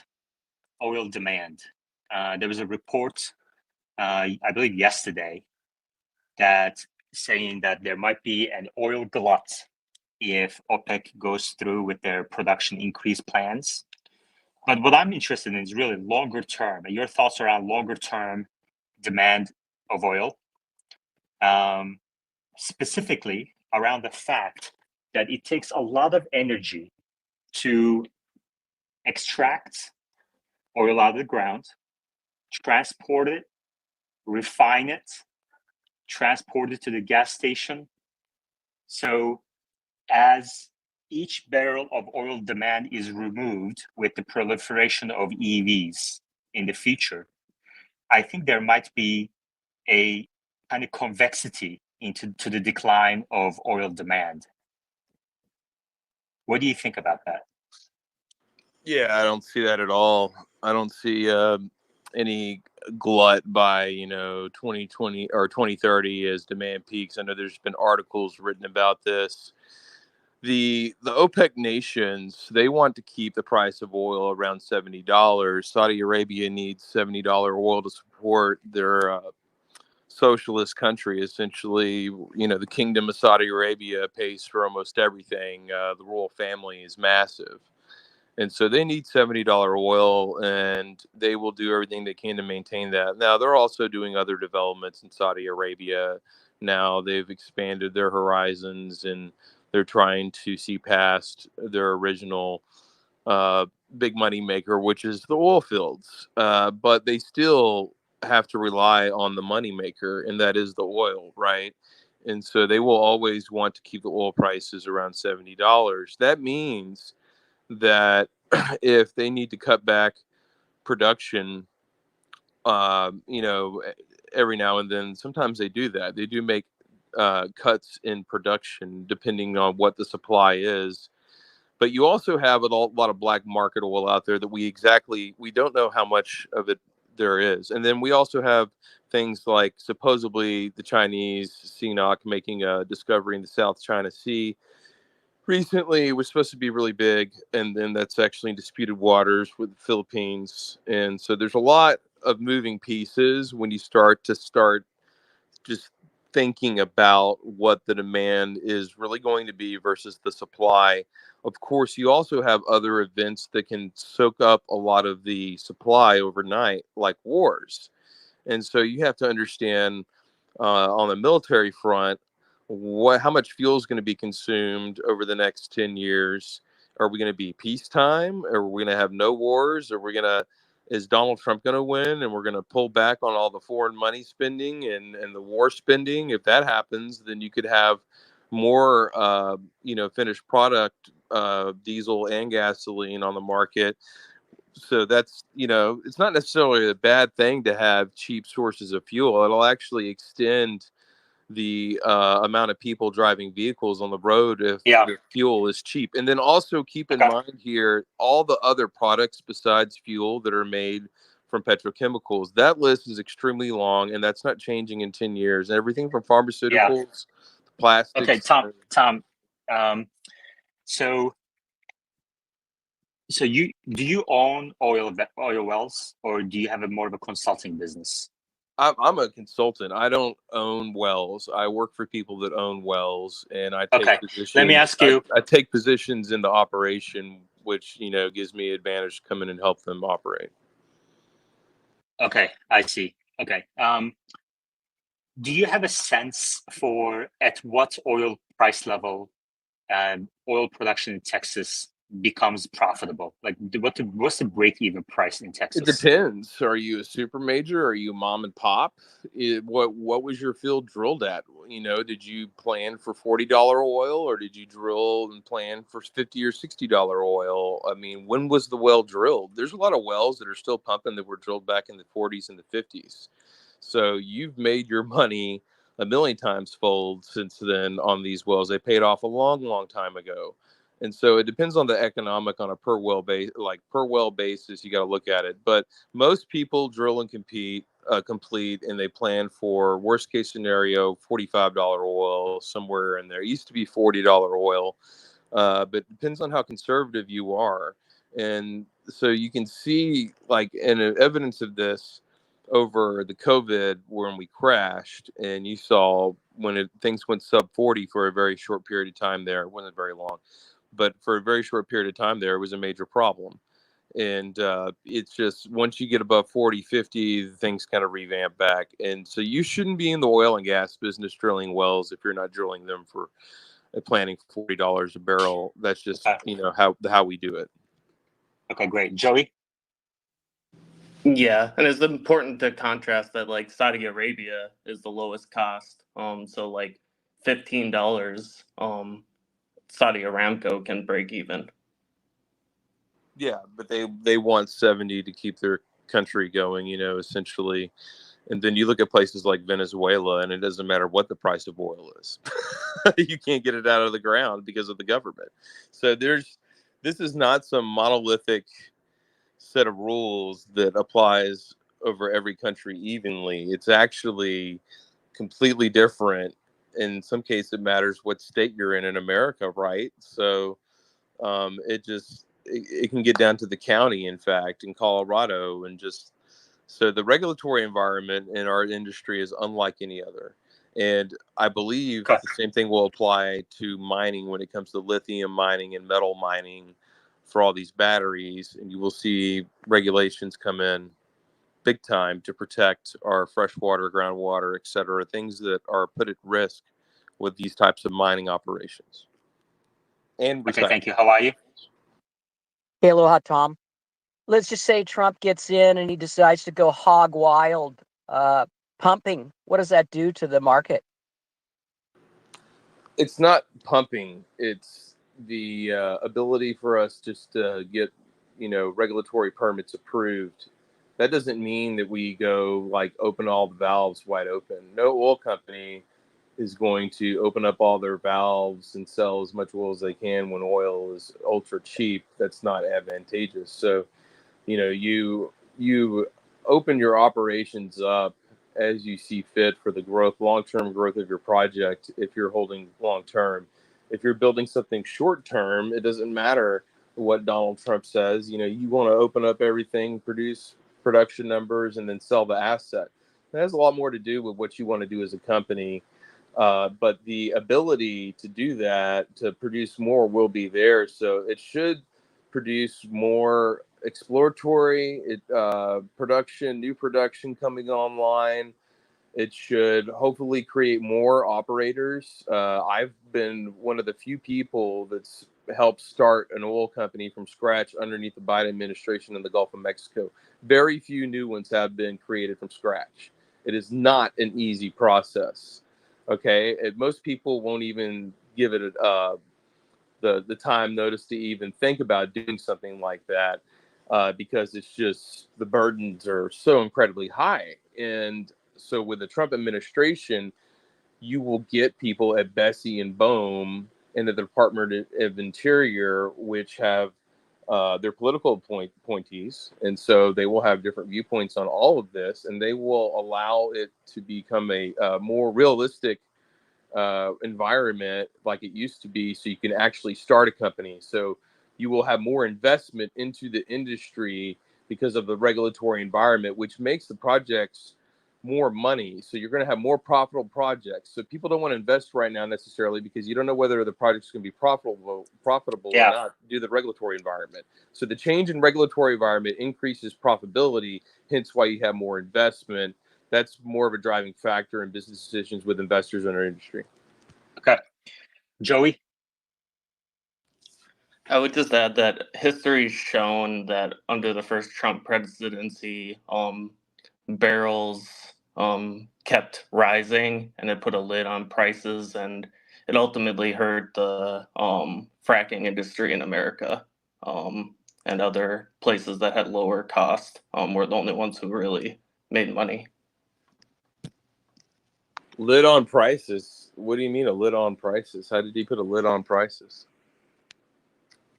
There was a report, I believe yesterday, that saying that there might be an oil glut if OPEC goes through with their production increase plans. But what I'm interested in is really longer term, and your thoughts around longer term demand of oil, specifically around the fact that it takes a lot of energy to extract oil out of the ground, transport it, refine it, transport it to the gas station. So as each barrel of oil demand is removed with the proliferation of EVs in the future, I think there might be a kind of convexity to the decline of oil demand. What do you think about that? Yeah, I don't see that at all. I don't see any glut by 2020 or 2030 as demand peaks. I know there's been articles written about this. The OPEC nations, they want to keep the price of oil around $70. Saudi Arabia needs $70 oil to support their socialist country. Essentially, the Kingdom of Saudi Arabia pays for almost everything. The royal family is massive. And so they need $70 oil, and they will do everything they can to maintain that. Now, they're also doing other developments in Saudi Arabia. Now they've expanded their horizons, and they're trying to see past their original big money maker, which is the oil fields. But they still have to rely on the money maker, and that is the oil, right? And so they will always want to keep the oil prices around $70. That means that if they need to cut back production, every now and then, sometimes they do that. They do make cuts in production depending on what the supply is. But you also have a lot of black market oil out there that we don't know how much of it there is. And then we also have things like supposedly the Chinese CNOOC making a discovery in the South China Sea recently. It was supposed to be really big, and then that's actually in disputed waters with the Philippines. And so there's a lot of moving pieces when you start just thinking about what the demand is really going to be versus the supply. Of course, you also have other events that can soak up a lot of the supply overnight, like wars. And so you have to understand on the military front, how much fuel is going to be consumed over the next 10 years? Are we going to be peacetime? Are we going to have no wars? Is Donald Trump going to win and we're going to pull back on all the foreign money spending and the war spending? If that happens, then you could have more, finished product, diesel and gasoline on the market. So that's, it's not necessarily a bad thing to have cheap sources of fuel. It'll actually extend the amount of people driving vehicles on the road if the fuel is cheap. And then also keep in mind here, all the other products besides fuel that are made from petrochemicals. That list is extremely long, and that's not changing in 10 years. Everything from pharmaceuticals to plastics. Okay, Tom. So do you own oil wells, or do you have more of a consulting business? I'm a consultant. I don't own wells. I work for people that own wells, and I take positions. Let me ask you. I take positions in the operation, which gives me advantage to come in and help them operate. Okay, I see. Okay. Do you have a sense for at what oil price level oil production in Texas becomes profitable? Like, what's the break-even price in Texas? It depends. Are you a super major? Are you mom and pop? What was your field drilled at? Did you plan for $40 oil, or did you drill and plan for $50 or $60 oil? I mean, when was the well drilled? There's a lot of wells that are still pumping that were drilled back in the 40s and the 50s. So you've made your money a million times fold since then on these wells. They paid off a long, long time ago. And so it depends on the economic on a per well basis. You got to look at it. But most people drill and complete, and they plan for worst case scenario $45 oil somewhere in there. It used to be $40 oil, but it depends on how conservative you are. And so you can see, like, and evidence of this over the COVID when we crashed, and you saw when things went sub 40 for a very short period of time there. It wasn't very long, but for a very short period of time there, it was a major problem. And it's just once you get above 40, 50, things kind of revamp back. And so you shouldn't be in the oil and gas business drilling wells if you're not drilling them for planning $40 a barrel. That's just, how we do it. Okay, great. Joey? Yeah, and it's important to contrast that like Saudi Arabia is the lowest cost. So like $15, Saudi Aramco can break even. Yeah, but they want 70 to keep their country going, essentially. And then you look at places like Venezuela, and it doesn't matter what the price of oil is. You can't get it out of the ground because of the government. So this is not some monolithic set of rules that applies over every country evenly. It's actually completely different. In some cases, it matters what state you're in America, right? So it can get down to the county, in fact, in Colorado, and just so the regulatory environment in our industry is unlike any other. And I believe Okay. the same thing will apply to mining when it comes to lithium mining and metal mining for all these batteries. And you will see regulations come in big time to protect our freshwater, groundwater, et cetera, things that are put at risk with these types of mining operations. And Okay, recycling. thank you. How are you? Hey, aloha, Tom. Let's just say Trump gets in and he decides to go hog wild, pumping. What does that do to the market? It's not pumping. It's the ability for us just to get, regulatory permits approved. That doesn't mean that we go like open all the valves wide open. No oil company is going to open up all their valves and sell as much oil as they can when oil is ultra cheap. That's not advantageous. So, you open your operations up as you see fit for the long-term growth of your project. If you're holding long-term, if you're building something short-term, it doesn't matter what Donald Trump says. You want to open up everything, produce production numbers, and then sell the asset. It has a lot more to do with what you want to do as a company. But the ability to do that, to produce more, will be there. So it should produce more exploratory production, new production coming online. It should hopefully create more operators. I've been one of the few people that's helped start an oil company from scratch underneath the Biden administration in the Gulf of Mexico. Very few new ones have been created from scratch. It is not an easy process. Okay, most people won't even give it the time notice to even think about doing something like that because it's just the burdens are so incredibly high. And so with the Trump administration, you will get people at Bessie and Boehm in the Department of Interior, which have their political appointees. And so they will have different viewpoints on all of this, and they will allow it to become a more realistic environment like it used to be, so you can actually start a company. So you will have more investment into the industry because of the regulatory environment, which makes the projects more money. So you're going to have more profitable projects. So people don't want to invest right now necessarily because you don't know whether the project's going to be profitable Yeah. or not due to the regulatory environment. So the change in regulatory environment increases profitability, hence why you have more investment. That's more of a driving factor in business decisions with investors in our industry. Okay. Joey? I would just add that history's shown that under the first Trump presidency, barrels kept rising, and it put a lid on prices, and it ultimately hurt the fracking industry in America. And other places that had lower cost were the only ones who really made money. Lid on prices? What do you mean a lid on prices? How did he put a lid on prices?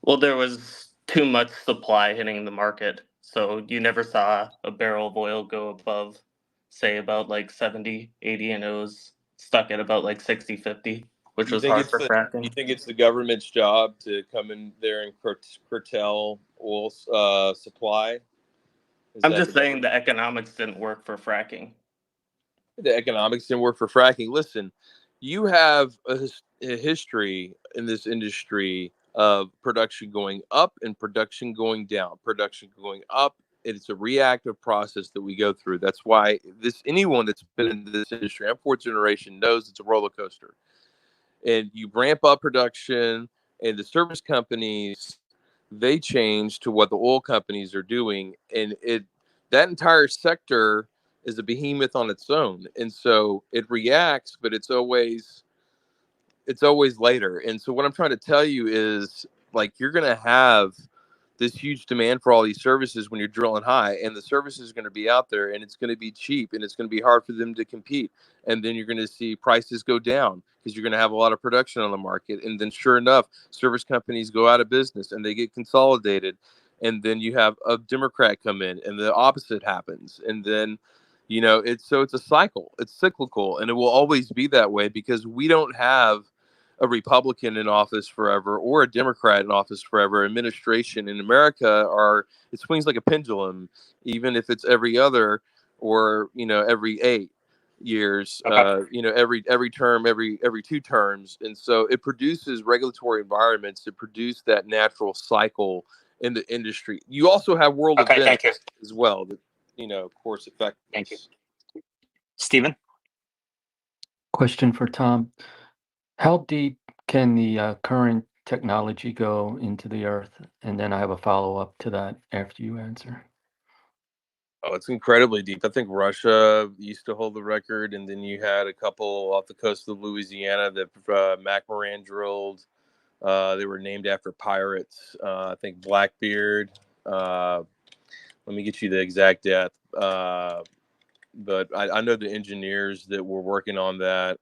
Well, there was too much supply hitting the market, so you never saw a barrel of oil go above, say, about like 70, 80, and it was stuck at about like 60, 50, which You was think hard it's for you fracking. think it's the government's job to come in there and curtail oil supply? I'm just saying the economics didn't work for fracking. The economics didn't work for fracking. Listen, you have a history in this industry of production going up and production going down. Production going up, it's a reactive process that we go through. That's why anyone that's been in this industry, I'm fourth generation, knows it's a roller coaster. And you ramp up production, and the service companies, they change to what the oil companies are doing, and that entire sector is a behemoth on its own, and so it reacts, but it's always later. And so what I'm trying to tell you is, like, you're going to have this huge demand for all these services when you're drilling high, and the service is going to be out there and it's going to be cheap and it's going to be hard for them to compete. And then you're going to see prices go down because you're going to have a lot of production on the market. And then sure enough, service companies go out of business and they get consolidated. And then you have a Democrat come in and the opposite happens. And then, it's a cycle. It's cyclical, and it will always be that way because we don't have a Republican in office forever or a Democrat in office forever. Administration in America it swings like a pendulum, even if it's every other or every 8 years, Okay. every term, every 2 terms. And so it produces regulatory environments that produce that natural cycle in the industry. You also have world Okay. Thank you. events as well that of course affect Thank you. this. Stephen? Question for Tom. How deep can the current technology go into the earth? And then I have a follow-up to that after you answer. Oh, it's incredibly deep. I think Russia used to hold the record, and then you had a couple off the coast of Louisiana that McMoran drilled. They were named after pirates. I think Blackbeard. Let me get you the exact depth. But I know the engineers that were working on that.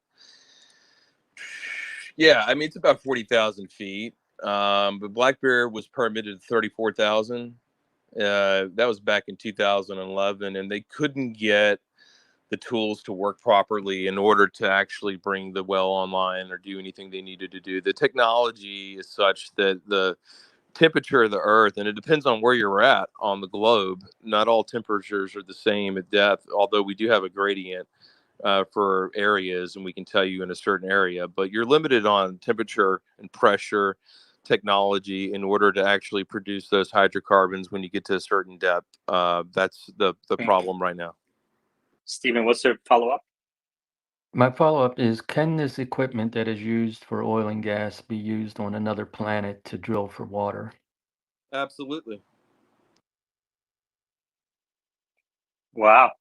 Yeah, I mean, it's about 40,000 feet. But Blackbeard was permitted 34,000. That was back in 2011, and they couldn't get the tools to work properly in order to actually bring the well online or do anything they needed to do. The technology is such that the temperature of the earth, and it depends on where you're at on the globe, not all temperatures are the same at depth, although we do have a gradient for areas, and we can tell you in a certain area, but you're limited on temperature and pressure technology in order to actually produce those hydrocarbons when you get to a certain depth. That's the problem right now. Stephen, what's your follow-up? My follow-up is, can this equipment that is used for oil and gas be used on another planet to drill for water? Absolutely. Wow.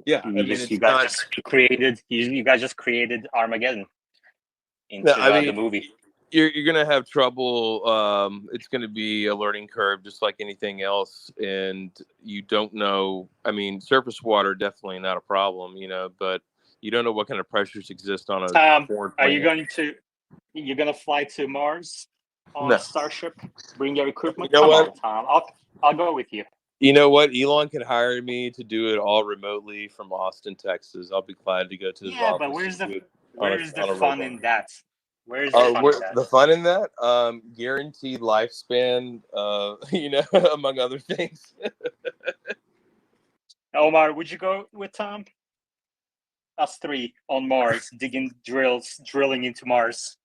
Yeah, I mean, You guys just created Armageddon into the movie. You're going to have trouble. It's going to be a learning curve, just like anything else. And you don't know. I mean, surface water, definitely not a problem, but you don't know what kind of pressures exist on a foreign planet. You're going to fly to Mars on No. Starship, bring your equipment? You know Come what? on, Tom. I'll go with you. You know what? Elon can hire me to do it all remotely from Austin, Texas. I'll be glad to go to his office. But where's the robot. fun in that? Where's the fun in that? The fun in that? Guaranteed lifespan, among other things. Omar, would you go with Tom? Us 3 on Mars, drilling into Mars.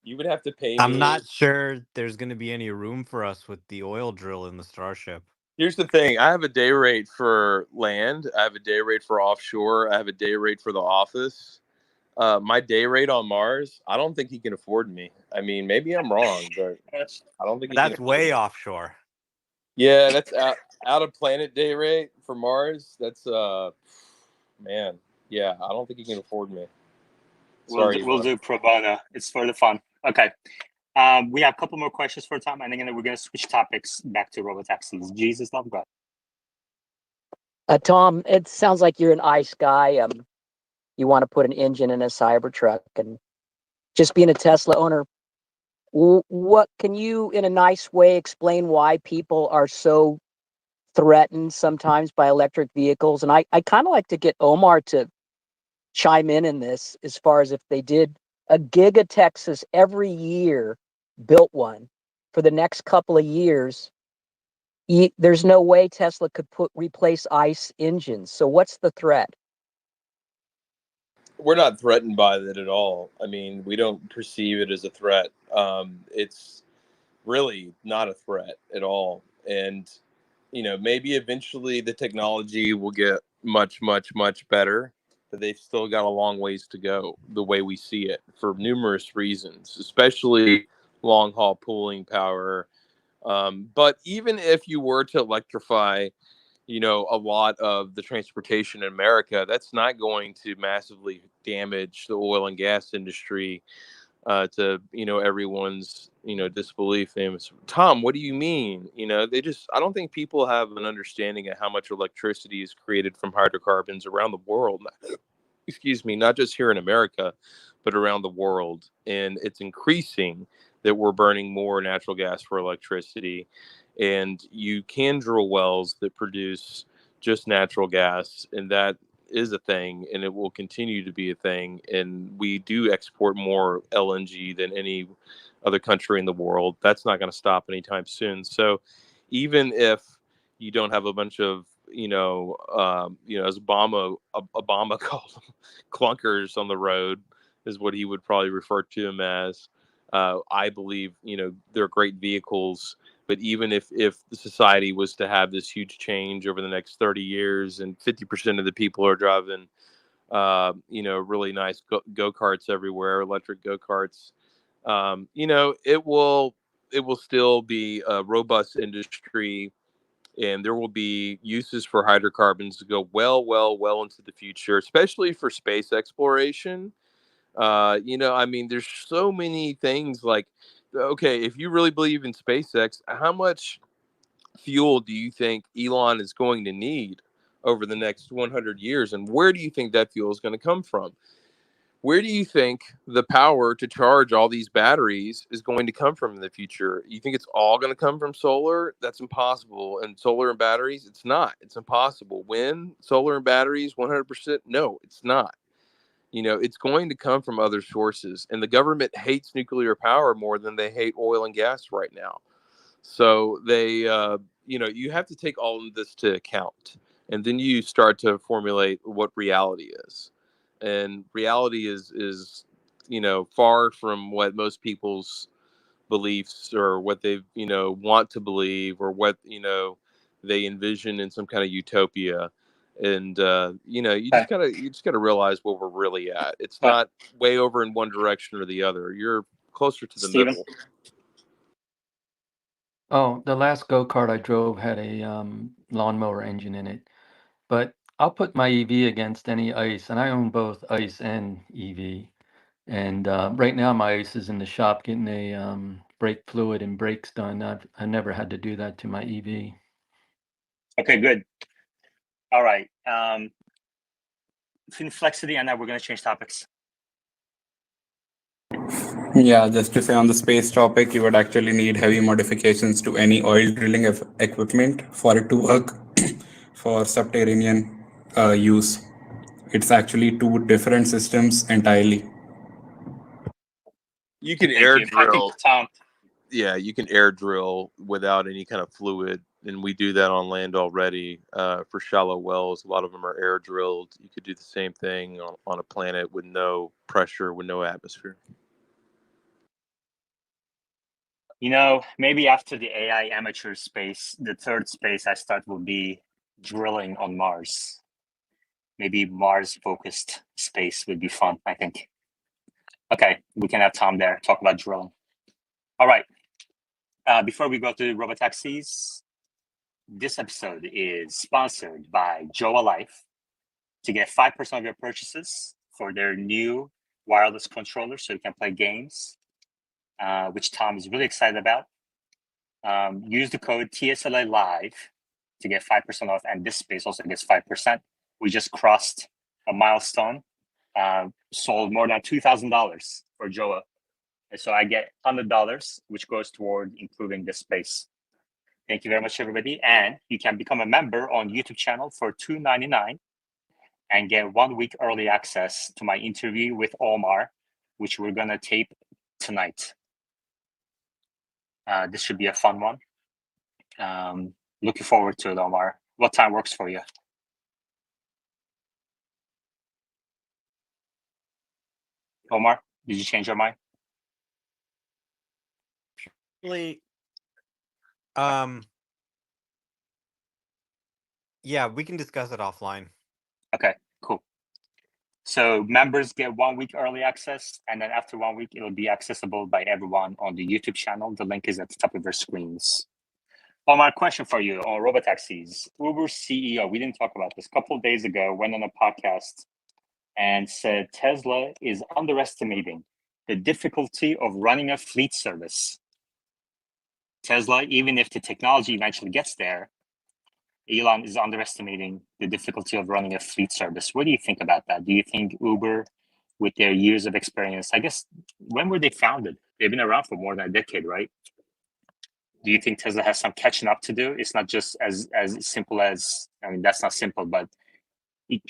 You would have to pay me. I'm not sure there's going to be any room for us with the oil drill in the Starship. Here's the thing. I have a day rate for land. I have a day rate for offshore. I have a day rate for the office. My day rate on Mars, I don't think he can afford me. I mean, maybe I'm wrong, but I don't think that's way offshore. Yeah, that's out of planet day rate for Mars. That's man. Yeah, I don't think he can afford me. Sorry, we'll do pro bono. It's for the fun. Okay. We have a couple more questions for Tom, and then we're going to switch topics back to robotaxis. Jesus love God. Tom, it sounds like you're an ICE guy. You want to put an engine in a Cybertruck, and just being a Tesla owner, what can you, in a nice way, explain why people are so threatened sometimes by electric vehicles? And I kind of like to get Omar to chime in this, as far as if they did a Giga Texas every year, built one for the next couple of years, there's no way Tesla could replace ICE engines. So what's the threat? We're not threatened by it at all. I mean, we don't perceive it as a threat. It's really not a threat at all. And, maybe eventually the technology will get much, much, much better, but they've still got a long ways to go the way we see it for numerous reasons, especially long haul pooling power. But even if you were to electrify, a lot of the transportation in America, that's not going to massively damage the oil and gas industry. to everyone's disbelief. Tom, what do you mean? I don't think people have an understanding of how much electricity is created from hydrocarbons around the world. Excuse me, not just here in America, but around the world. And it's increasing that we're burning more natural gas for electricity. And you can drill wells that produce just natural gas, and that is a thing, and it will continue to be a thing. And we do export more LNG than any other country in the world. That's not going to stop anytime soon. So even if you don't have a bunch of as Obama called them, clunkers on the road, is what he would probably refer to them as. I believe they're great vehicles, but even if the society was to have this huge change over the next 30 years, and 50% of the people are driving really nice go-karts everywhere, electric go-karts, it will still be a robust industry, and there will be uses for hydrocarbons to go well into the future, especially for space exploration. There's so many things like, okay, if you really believe in SpaceX, how much fuel do you think Elon is going to need over the next 100 years? And where do you think that fuel is going to come from? Where do you think the power to charge all these batteries is going to come from in the future? You think it's all going to come from solar? That's impossible. And solar and batteries, it's not. It's impossible. Wind, solar and batteries, 100%? No, it's not. It's going to come from other sources. And the government hates nuclear power more than they hate oil and gas right now. So you have to take all of this to account. And then you start to formulate what reality is. And reality is far from what most people's beliefs, or what they want to believe, or what they envision in some kind of utopia. And you just gotta realize where we're really at. It's not way over in one direction or the other. You're closer to the Steven? middle. Oh, the last go-kart I drove had a lawnmower engine in it, but I'll put my EV against any ICE, and I own both ICE and EV. And right now, my ICE is in the shop getting a brake fluid and brakes done. I never had to do that to my EV. Okay, good. All right. Flexity, and now we're going to change topics. Yeah, just to say on the space topic, you would actually need heavy modifications to any oil drilling equipment for it to work for subterranean use. It's actually two different systems entirely. You can Thank air you. I think drill. Tom. Yeah, you can air drill without any kind of fluid, and we do that on land already for shallow wells. A lot of them are air drilled. You could do the same thing on a planet with no pressure, with no atmosphere. Maybe after the AI amateur space, the third space I start will be drilling on Mars. Maybe Mars-focused space would be fun, I think. Okay, we can have Tom there talk about drilling. All right. Before we go to Robotaxis, this episode is sponsored by Joa Life. To get 5% of your purchases for their new wireless controller so you can play games, which Tom is really excited about. Use the code TSLA Live to get 5% off, and this space also gets 5%. We just crossed a milestone, sold more than $2,000 for Joa. And so I get $100, which goes toward improving this space. Thank you very much, everybody. And you can become a member on YouTube channel for $2.99 and get 1 week early access to my interview with Omar, which we're going to tape tonight. This should be a fun one. Looking forward to it, Omar. What time works for you? Omar, did you change your mind? Yeah, we can discuss it offline. Okay, cool. So members get 1 week early access, and then after 1 week, it'll be accessible by everyone on the YouTube channel. The link is at the top of your screens. Omar, question for you on Robotaxis. Uber CEO, we didn't talk about this, a couple of days ago, went on a podcast and said Tesla is underestimating the difficulty of running a fleet service. Tesla, even if the technology eventually gets there, Elon is underestimating the difficulty of running a fleet service. What do you think about that? Do you think Uber, with their years of experience, I guess, when were they founded? They've been around for more than a decade, right? Do you think Tesla has some catching up to do? It's not just as simple as, I mean, that's not simple, but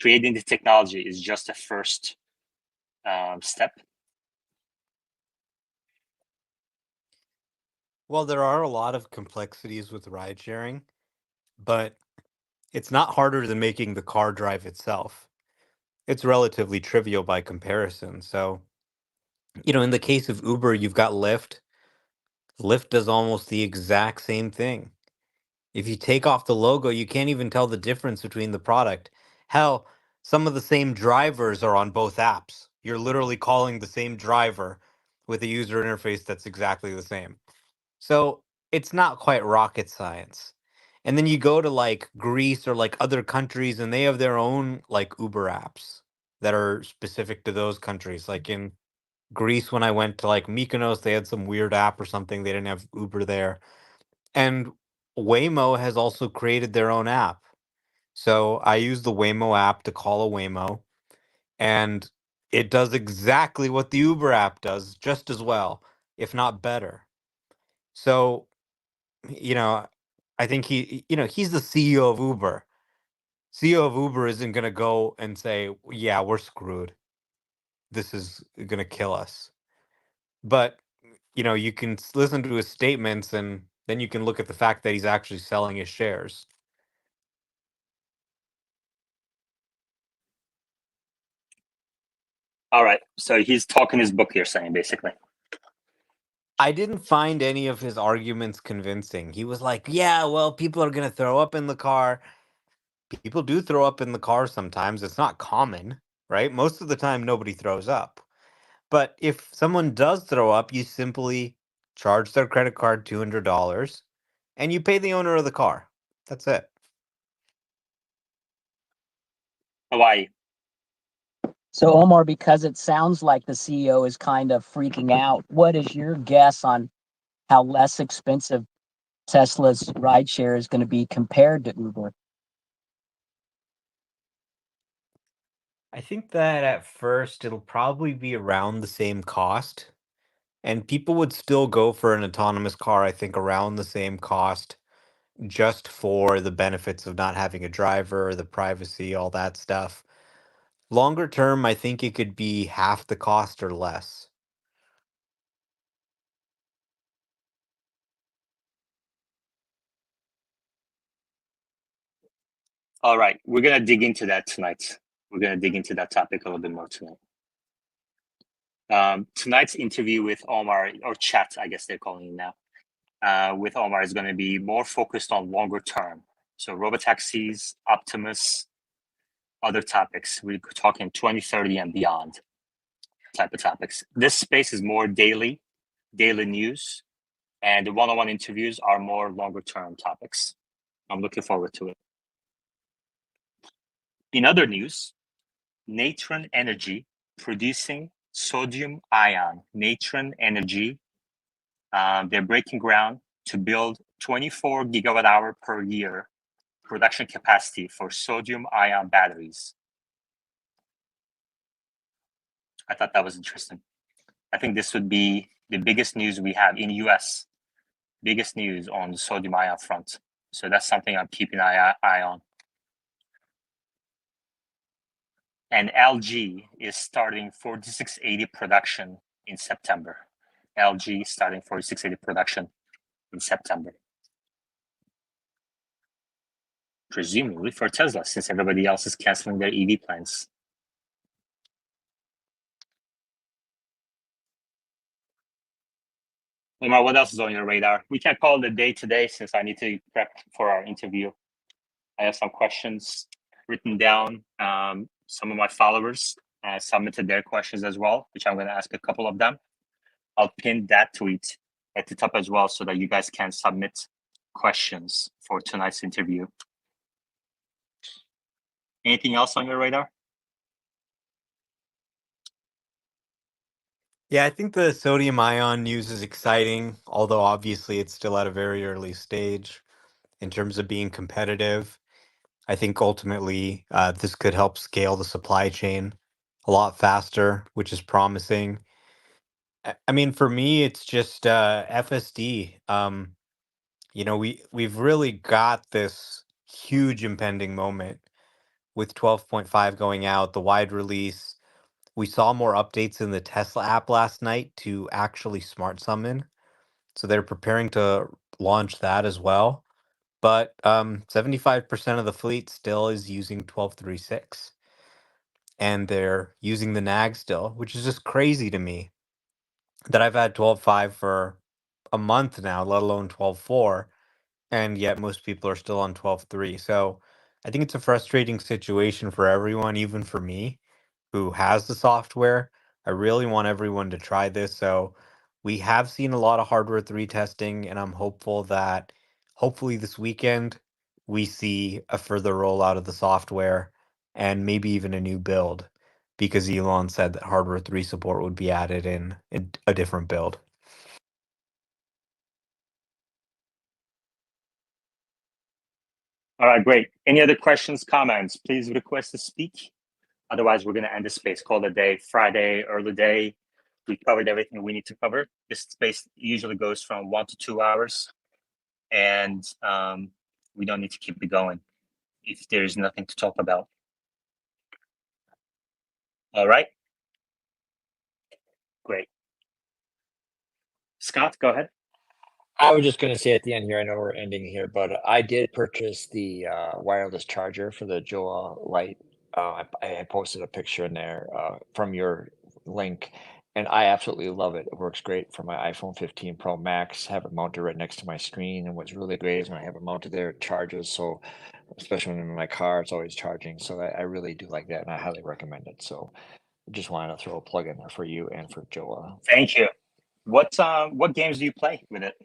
creating the technology is just a first step. Well, there are a lot of complexities with ride sharing, but it's not harder than making the car drive itself. It's relatively trivial by comparison. So, in the case of Uber, you've got Lyft. Lyft does almost the exact same thing. If you take off the logo, you can't even tell the difference between the product. Hell, some of the same drivers are on both apps. You're literally calling the same driver with a user interface that's exactly the same. So it's not quite rocket science. And then you go to like Greece or like other countries and they have their own like Uber apps that are specific to those countries. Like in Greece, when I went to like Mykonos, they had some weird app or something. They didn't have Uber there. And Waymo has also created their own app. So I use the Waymo app to call a Waymo, and it does exactly what the Uber app does, just as well, if not better. So, you know, I think he's the CEO of Uber. CEO of Uber isn't going to go and say, yeah, we're screwed. This is going to kill us. But, you can listen to his statements and then you can look at the fact that he's actually selling his shares. All right. So he's talking his book, you're saying, basically. I didn't find any of his arguments convincing. He was like, yeah, well, people are going to throw up in the car. People do throw up in the car sometimes. It's not common, right? Most of the time, nobody throws up. But if someone does throw up, you simply charge their credit card $200 and you pay the owner of the car. That's it. Hawaii. So, Omar, because it sounds like the CEO is kind of freaking out, what is your guess on how less expensive Tesla's rideshare is going to be compared to Uber? I think that at first it'll probably be around the same cost. And people would still go for an autonomous car, I think, around the same cost, just for the benefits of not having a driver, the privacy, all that stuff. Longer term, I think it could be half the cost or less. All right. We're going to dig into that tonight. We're going to dig into that topic a little bit more tonight. Tonight's interview with Omar, or chat, I guess they're calling it now, with Omar is going to be more focused on longer term. So robotaxis, Optimus, other topics. We're talking 2030 and beyond type of topics. This space is more daily news, and the one-on-one interviews are more longer term topics. I'm looking forward to it. In other news, Natron Energy producing sodium ion. Natron Energy, they're breaking ground to build 24 gigawatt hour per year production capacity for sodium ion batteries. I thought that was interesting. I think this would be the biggest news we have in US, biggest news on the sodium ion front. So that's something I'm keeping an eye on. And LG is starting 4680 production in September. LG starting 4680 production in September. Presumably for Tesla, since everybody else is canceling their EV plans. Omar, what else is on your radar? We can't call it a day today since I need to prep for our interview. I have some questions written down. Some of my followers submitted their questions as well, which I'm going to ask a couple of them. I'll pin that tweet at the top as well so that you guys can submit questions for tonight's interview. Anything else on your radar? Yeah, I think the sodium ion news is exciting, although obviously it's still at a very early stage in terms of being competitive. I think ultimately this could help scale the supply chain a lot faster, which is promising. I mean, for me, it's just FSD. We've really got this huge impending moment with 12.5 going out, the wide release. We saw more updates in the Tesla app last night to actually smart summon. So they're preparing to launch that as well. But 75% of the fleet still is using 12.36, and they're using the NAG still, which is just crazy to me that I've had 12.5 for a month now, let alone 12.4, and yet most people are still on 12.3. So I think it's a frustrating situation for everyone, even for me who has the software. I really want everyone to try this. So we have seen a lot of hardware 3 testing, and I'm hopeful that hopefully this weekend we see a further rollout of the software and maybe even a new build, because Elon said that hardware 3 support would be added in a different build. All right, great. Any other questions, comments? Please request to speak. Otherwise, we're going to end the space. Call it a day. Friday, early day. We covered everything we need to cover. This space usually goes from 1 to 2 hours, and we don't need to keep it going if there's nothing to talk about. All right. Great. Scott, go ahead. I was just going to say at the end here, I know we're ending here, but I did purchase the wireless charger for the Joa Light. I posted a picture in there from your link, and I absolutely love it. It works great for my iPhone 15 Pro Max. Have it mounted right next to my screen, and what's really great is when I have it mounted there, it charges. So, especially when I'm in my car, it's always charging. So I really do like that, and I highly recommend it. So, just wanted to throw a plug in there for you and for Joa. Thank you. What games do you play with it?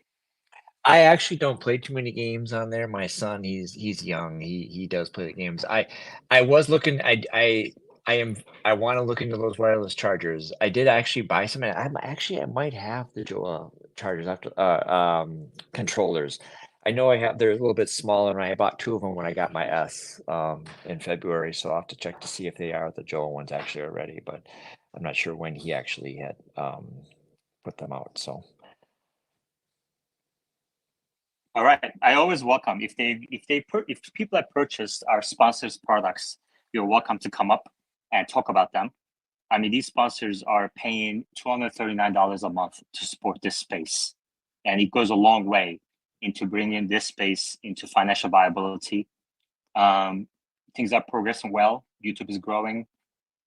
I actually don't play too many games on there. My son, he's young. He does play the games. I was looking. I want to look into those wireless chargers. I did actually buy some. I might have the Joa chargers after controllers. I know I have. They're a little bit smaller, and I bought 2 of them when I got my S in February. So I'll have to check to see if they are the Joa ones actually already. But I'm not sure when he actually had put them out. So. All right. I always welcome if people have purchased our sponsors' products, you're welcome to come up and talk about them. I mean, these sponsors are paying $239 a month to support this space, and it goes a long way into bringing this space into financial viability. Things are progressing well. YouTube is growing.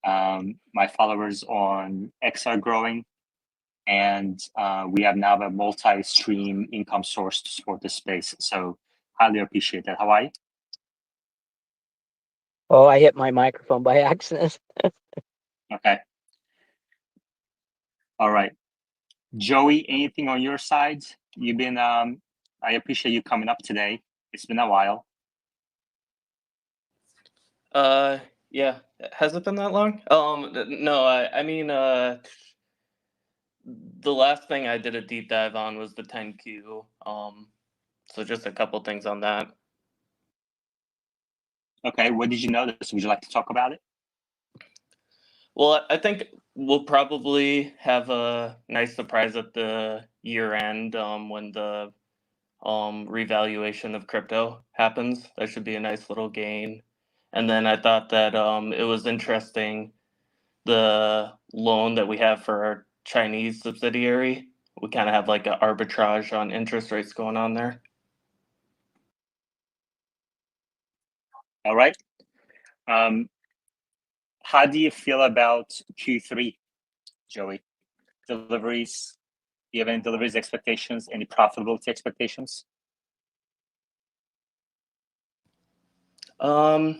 My followers on X are growing. And we have now a multi-stream income source to support this space. So highly appreciate that. How are you? Oh, I hit my microphone by accident. Okay. All right. Joey, anything on your side? You've been, I appreciate you coming up today. It's been a while. Yeah. Has it been that long? No, I mean, the last thing I did a deep dive on was the 10Q. So just a couple things on that. Okay, what did you notice? Would you like to talk about it? Well, I think we'll probably have a nice surprise at the year end when the revaluation of crypto happens. That should be a nice little gain. And then I thought that it was interesting, the loan that we have for our Chinese subsidiary. We kind of have like an arbitrage on interest rates going on there. All right. How do you feel about Q3, Joey? Deliveries? Do you have any deliveries expectations? Any profitability expectations? I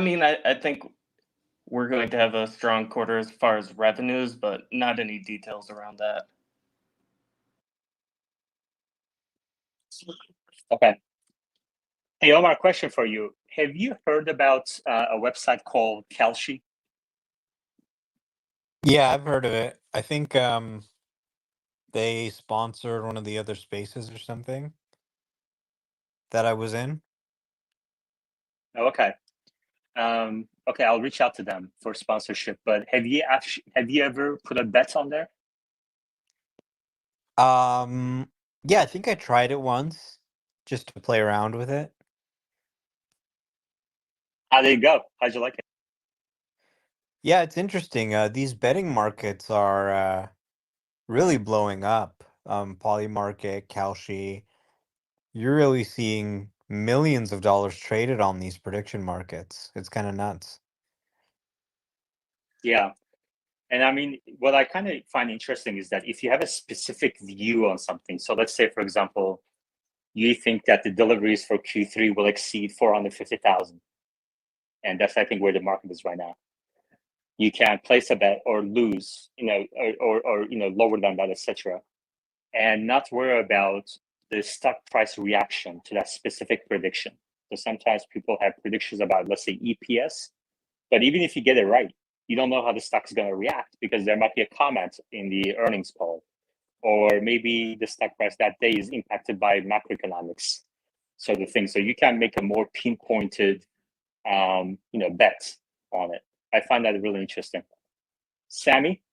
mean, I think we're going to have a strong quarter as far as revenues, but not any details around that. Okay. Hey, Omar, question for you. Have you heard about a website called Kelshi? Yeah, I've heard of it. I think they sponsored one of the other spaces or something that I was in. Oh, okay. Okay, I'll reach out to them for sponsorship. But have you ever put a bet on there? Yeah, I think I tried it once just to play around with it. How did it go? How'd you like it? Yeah, it's interesting. These betting markets are really blowing up. Poly Market, Kalshi. You're really seeing millions of dollars traded on these prediction markets. It's kind of nuts. Yeah. And I mean, what I kind of find interesting is that if you have a specific view on something, so let's say, for example, you think that the deliveries for Q3 will exceed 450,000, and that's, I think, where the market is right now. You can place a bet or lose, or lower than that, etc., and not worry about the stock price reaction to that specific prediction. So sometimes people have predictions about, let's say, EPS, but even if you get it right, you don't know how the stock is going to react because there might be a comment in the earnings poll, or maybe the stock price that day is impacted by macroeconomics sort of thing. So you can make a more pinpointed, bet on it. I find that really interesting. Sammy?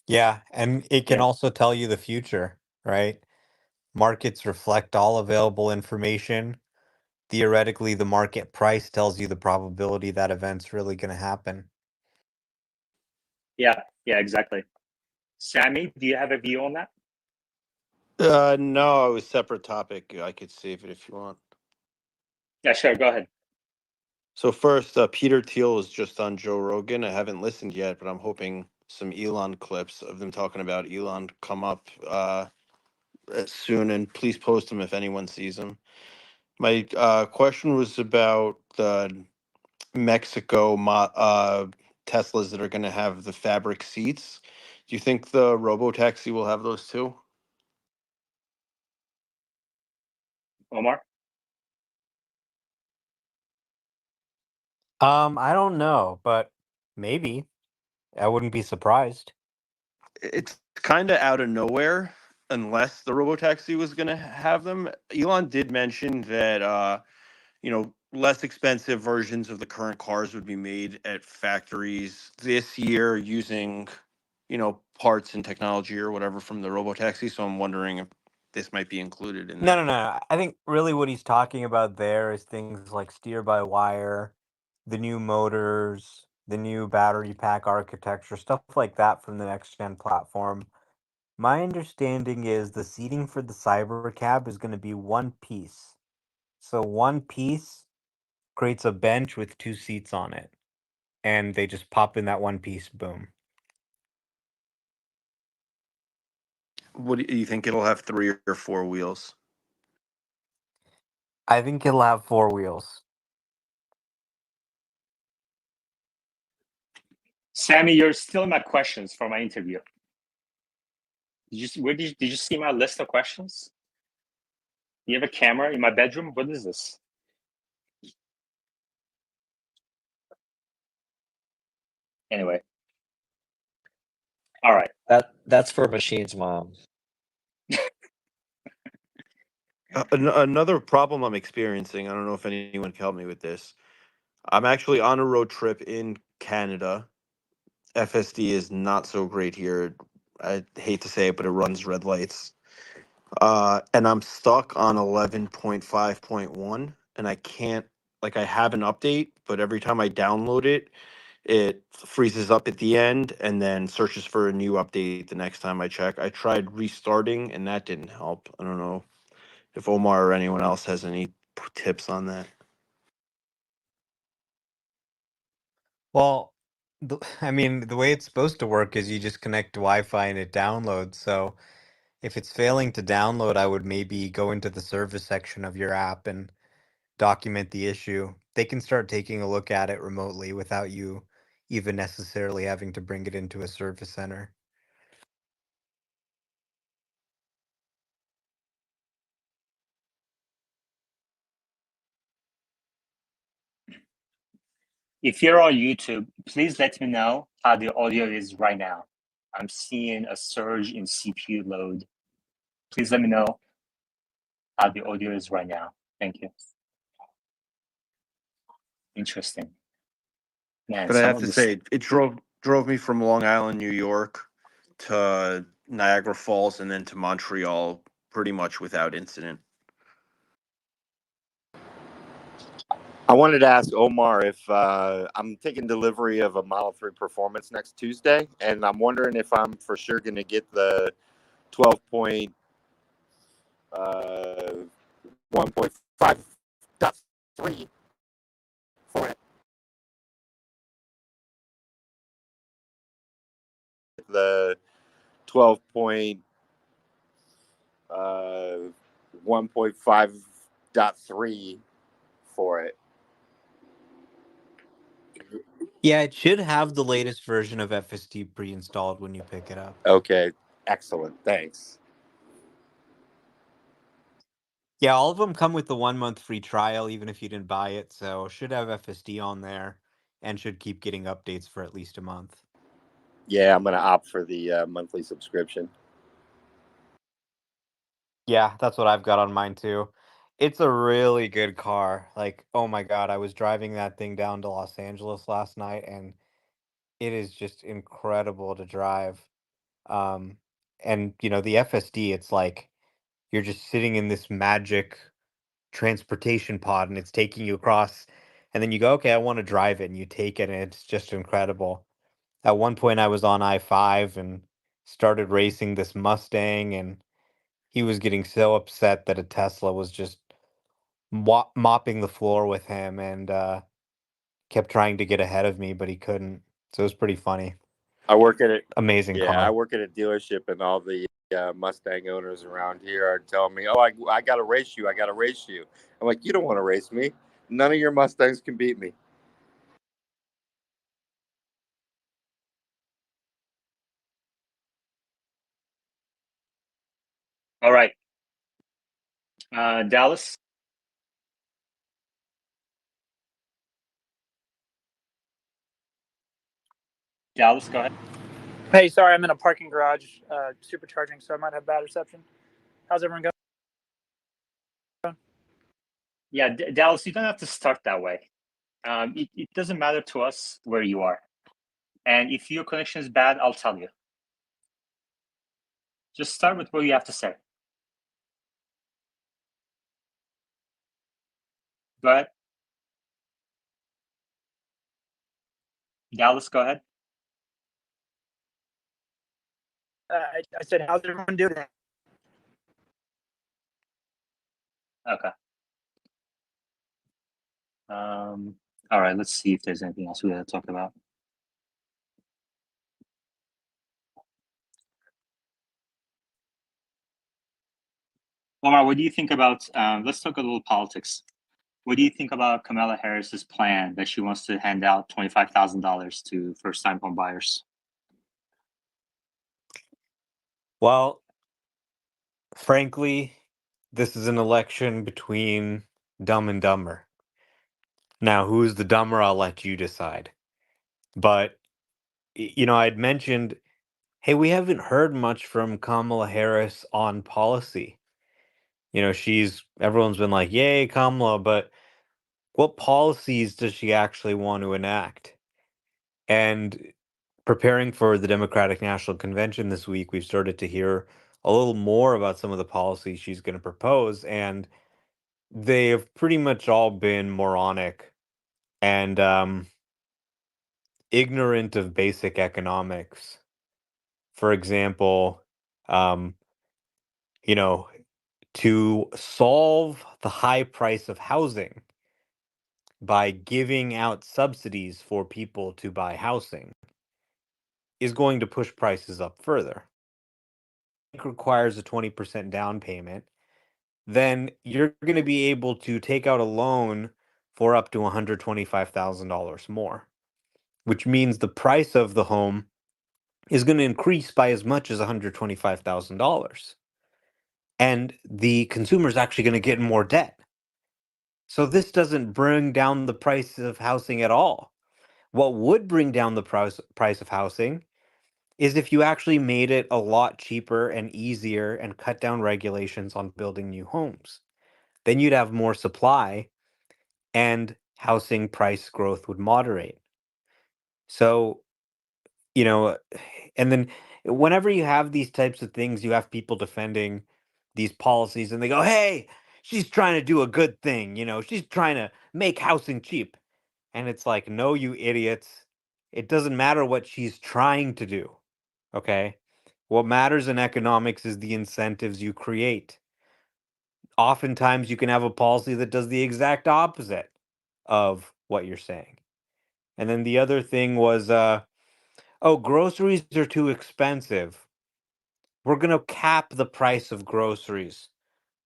Yeah, and it can Yeah. also tell you the future, right? Markets reflect all available information. Theoretically, the market price tells you the probability that event's really going to happen. Yeah, exactly. Sammy, do you have a view on that? No, it was a separate topic. I could save it if you want. Yeah, sure. Go ahead. So first, Peter Thiel is just on Joe Rogan. I haven't listened yet, but I'm hoping some Elon clips of them talking about Elon come up soon. And please post them if anyone sees them. My question was about the Mexico Teslas that are going to have the fabric seats. Do you think the Robotaxi will have those too? Omar? I don't know, but maybe. I wouldn't be surprised. It's kind of out of nowhere unless the Robotaxi was going to have them. Elon did mention that less expensive versions of the current cars would be made at factories this year using, parts and technology or whatever from the Robotaxi. So I'm wondering if this might be included in No, that. no, no. I think really what he's talking about there is things like steer by wire, the new motors, the new battery pack architecture, stuff like that from the next gen platform. My understanding is the seating for the cyber cab is going to be one piece. So one piece creates a bench with two seats on it, and they just pop in that one piece, boom. What do you think it'll have 3 or 4 wheels? I think it'll have four wheels. Sammy, you're stealing my questions for my interview. Did you see my list of questions? Do you have a camera in my bedroom? What is this? Anyway. All right. That's for Machine's mom. Another problem I'm experiencing, I don't know if anyone can help me with this. I'm actually on a road trip in Canada. FSD is not so great here. I hate to say it, but it runs red lights. And I'm stuck on 11.5.1, and I can't, I have an update, but every time I download it, it freezes up at the end and then searches for a new update the next time I check. I tried restarting, and that didn't help. I don't know if Omar or anyone else has any tips on that. Well, I mean, the way it's supposed to work is you just connect to Wi-Fi and it downloads. So if it's failing to download, I would maybe go into the service section of your app and document the issue. They can start taking a look at it remotely without you even necessarily having to bring it into a service center. If you're on YouTube, please let me know how the audio is right now. I'm seeing a surge in CPU load. Please let me know how the audio is right now. Thank you. Interesting. Man, But I some have of to this. say, it drove me from Long Island, New York, to Niagara Falls, and then to Montreal, pretty much without incident. I wanted to ask Omar if I'm taking delivery of a Model 3 Performance next Tuesday, and I'm wondering if I'm for sure going to get the 12.1.5.3 for it. The 12.1.5.3 for it. Yeah, it should have the latest version of FSD pre-installed when you pick it up. Okay, excellent. Thanks. Yeah, all of them come with the 1 month free trial, even if you didn't buy it. So should have FSD on there and should keep getting updates for at least a month. Yeah, I'm going to opt for the monthly subscription. Yeah, that's what I've got on mine too. It's a really good car. Like, oh my God, I was driving that thing down to Los Angeles last night and it is just incredible to drive. Um, and the FSD, it's like you're just sitting in this magic transportation pod and it's taking you across and then you go, okay, I want to drive it and you take it and it's just incredible. At one point I was on I-5 and started racing this Mustang and he was getting so upset that a Tesla was just mopping the floor with him and kept trying to get ahead of me, but he couldn't. So it was pretty funny. I work at it. Amazing Yeah, I car. work at a dealership, and all the Mustang owners around here are telling me, "Oh, I got to race you. I got to race you." I'm like, "You don't want to race me. None of your Mustangs can beat me." All right. Dallas. Dallas, go ahead. Hey, sorry, I'm in a parking garage, supercharging, so I might have bad reception. How's everyone going? Yeah, Dallas, you don't have to start that way. It doesn't matter to us where you are. And if your connection is bad, I'll tell you. Just start with what you have to say. Go ahead. Dallas, go ahead. I said, how's everyone doing? Okay. All right, let's see if there's anything else we gotta talk about. Omar, what do you think about, let's talk a little politics. What do you think about Kamala Harris's plan that she wants to hand out $25,000 to first-time home buyers? Well, frankly, this is an election between dumb and dumber. Now, who's the dumber? I'll let you decide. But, I'd mentioned, hey, we haven't heard much from Kamala Harris on policy. Everyone's been like, yay, Kamala, but what policies does she actually want to enact? And preparing for the Democratic National Convention this week, we've started to hear a little more about some of the policies she's going to propose, and they have pretty much all been moronic and ignorant of basic economics. For example, um, to solve the high price of housing by giving out subsidies for people to buy housing is going to push prices up further. It requires a 20% down payment, then you're going to be able to take out a loan for up to $125,000 more, which means the price of the home is going to increase by as much as $125,000. And the consumer is actually going to get more debt. So this doesn't bring down the price of housing at all. What would bring down the price of housing is if you actually made it a lot cheaper and easier and cut down regulations on building new homes. Then you'd have more supply and housing price growth would moderate. So, you know, and then whenever you have these types of things, you have people defending these policies and they go, hey, she's trying to do a good thing. She's trying to make housing cheap. And it's like, no, you idiots. It doesn't matter what she's trying to do. Okay. What matters in economics is the incentives you create. Oftentimes, you can have a policy that does the exact opposite of what you're saying. And then the other thing was, oh, groceries are too expensive. We're going to cap the price of groceries.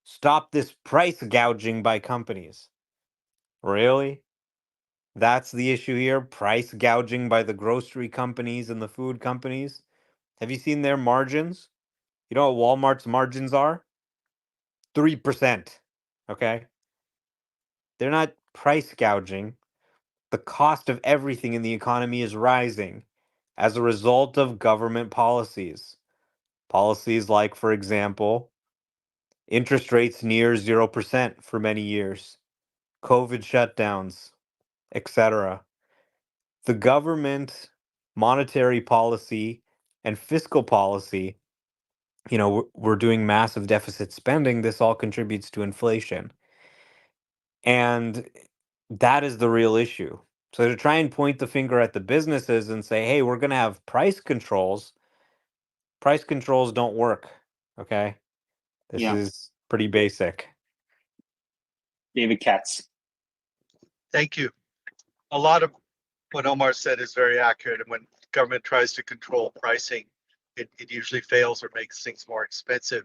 Stop this price gouging by companies. Really? That's the issue here? Price gouging by the grocery companies and the food companies? Have you seen their margins? You know what Walmart's margins are? 3%. Okay? They're not price gouging. The cost of everything in the economy is rising as a result of government policies. Policies like, for example, interest rates near 0% for many years, COVID shutdowns, etc. The government monetary policy and fiscal policy, we're doing massive deficit spending. This all contributes to inflation. And that is the real issue. So to try and point the finger at the businesses and say, hey, we're going to have price controls don't work. Okay. This Yeah. is pretty basic. David Katz. Thank you. A lot of what Omar said is very accurate. And when government tries to control pricing, it usually fails or makes things more expensive.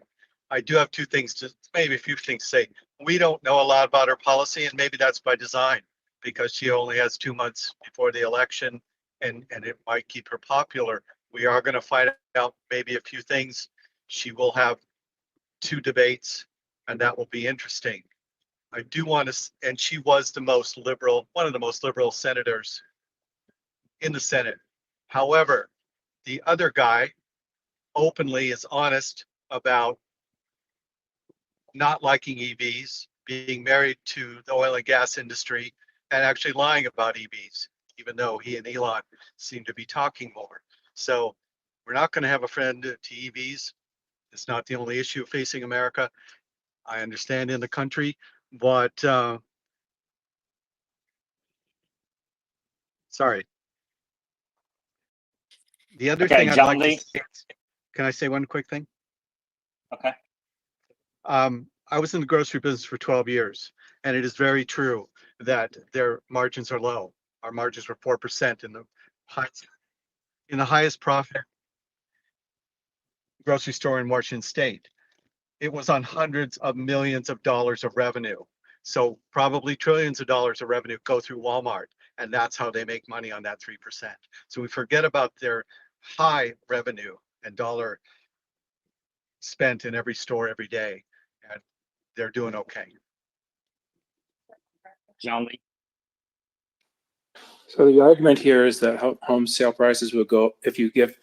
I do have maybe a few things to say. We don't know a lot about her policy, and maybe that's by design because she only has 2 months before the election and it might keep her popular. We are going to find out maybe a few things. She will have 2 debates, and that will be interesting. I do want to, and she was one of the most liberal senators in the Senate. However, the other guy openly is honest about not liking EVs, being married to the oil and gas industry, and actually lying about EVs, even though he and Elon seem to be talking more. So we're not going to have a friend to EVs. It's not the only issue facing America. I understand in the country, but sorry. The other thing I'd like to say, can I say one quick thing? Okay. I was in the grocery business for 12 years, and it is very true that their margins are low. Our margins were 4% in the highest profit grocery store in Washington State. It was on hundreds of millions of dollars of revenue. So probably trillions of dollars of revenue go through Walmart, and that's how they make money on that 3%. So we forget about their high revenue and dollar spent in every store every day, and they're doing okay. John Lee. So the argument here is that home sale prices will go, if you give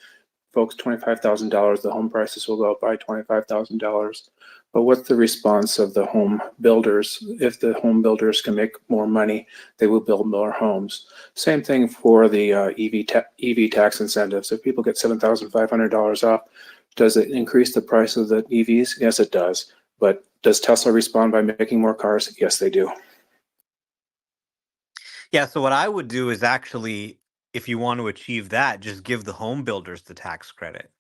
folks $25,000, the home prices will go up by $25,000. But what's the response of the home builders? If the home builders can make more money, they will build more homes. Same thing for the EV tax incentives. If people get $7,500 off, does it increase the price of the EVs? Yes, it does. But does Tesla respond by making more cars? Yes, they do. Yeah, so what I would do is actually, if you want to achieve that, just give the home builders the tax credit.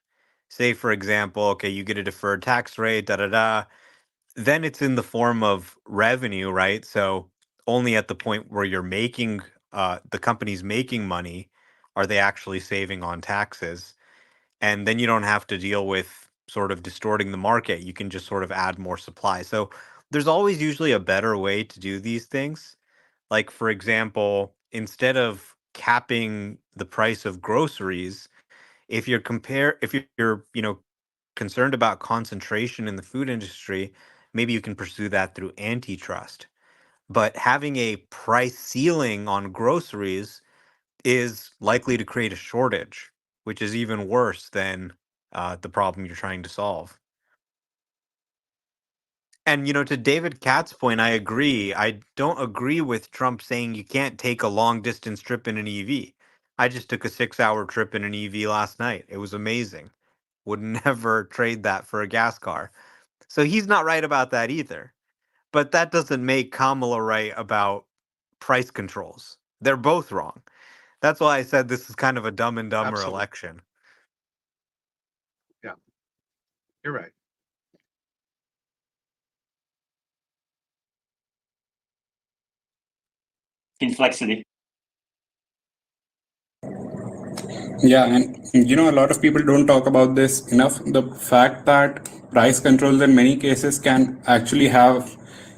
Say, for example, okay, you get a deferred tax rate, da da da. Then it's in the form of revenue, right? So only at the point where you're making, the company's making money, are they actually saving on taxes. And then you don't have to deal with sort of distorting the market. You can just sort of add more supply. So there's always usually a better way to do these things. Like, for example, instead of capping the price of groceries, if you're concerned about concentration in the food industry, maybe you can pursue that through antitrust. But having a price ceiling on groceries is likely to create a shortage. which is even worse than the problem you're trying to solve. And, to David Katz's point, I agree. I don't agree with Trump saying you can't take a long distance trip in an EV. I just took a 6-hour trip in an EV last night. It was amazing. Would never trade that for a gas car. So he's not right about that either. But that doesn't make Kamala right about price controls. They're both wrong. That's why I said this is kind of a dumb and dumber Absolutely. election. Yeah, you're right. Inflexity. Yeah, and a lot of people don't talk about this enough. The fact that price controls in many cases can actually have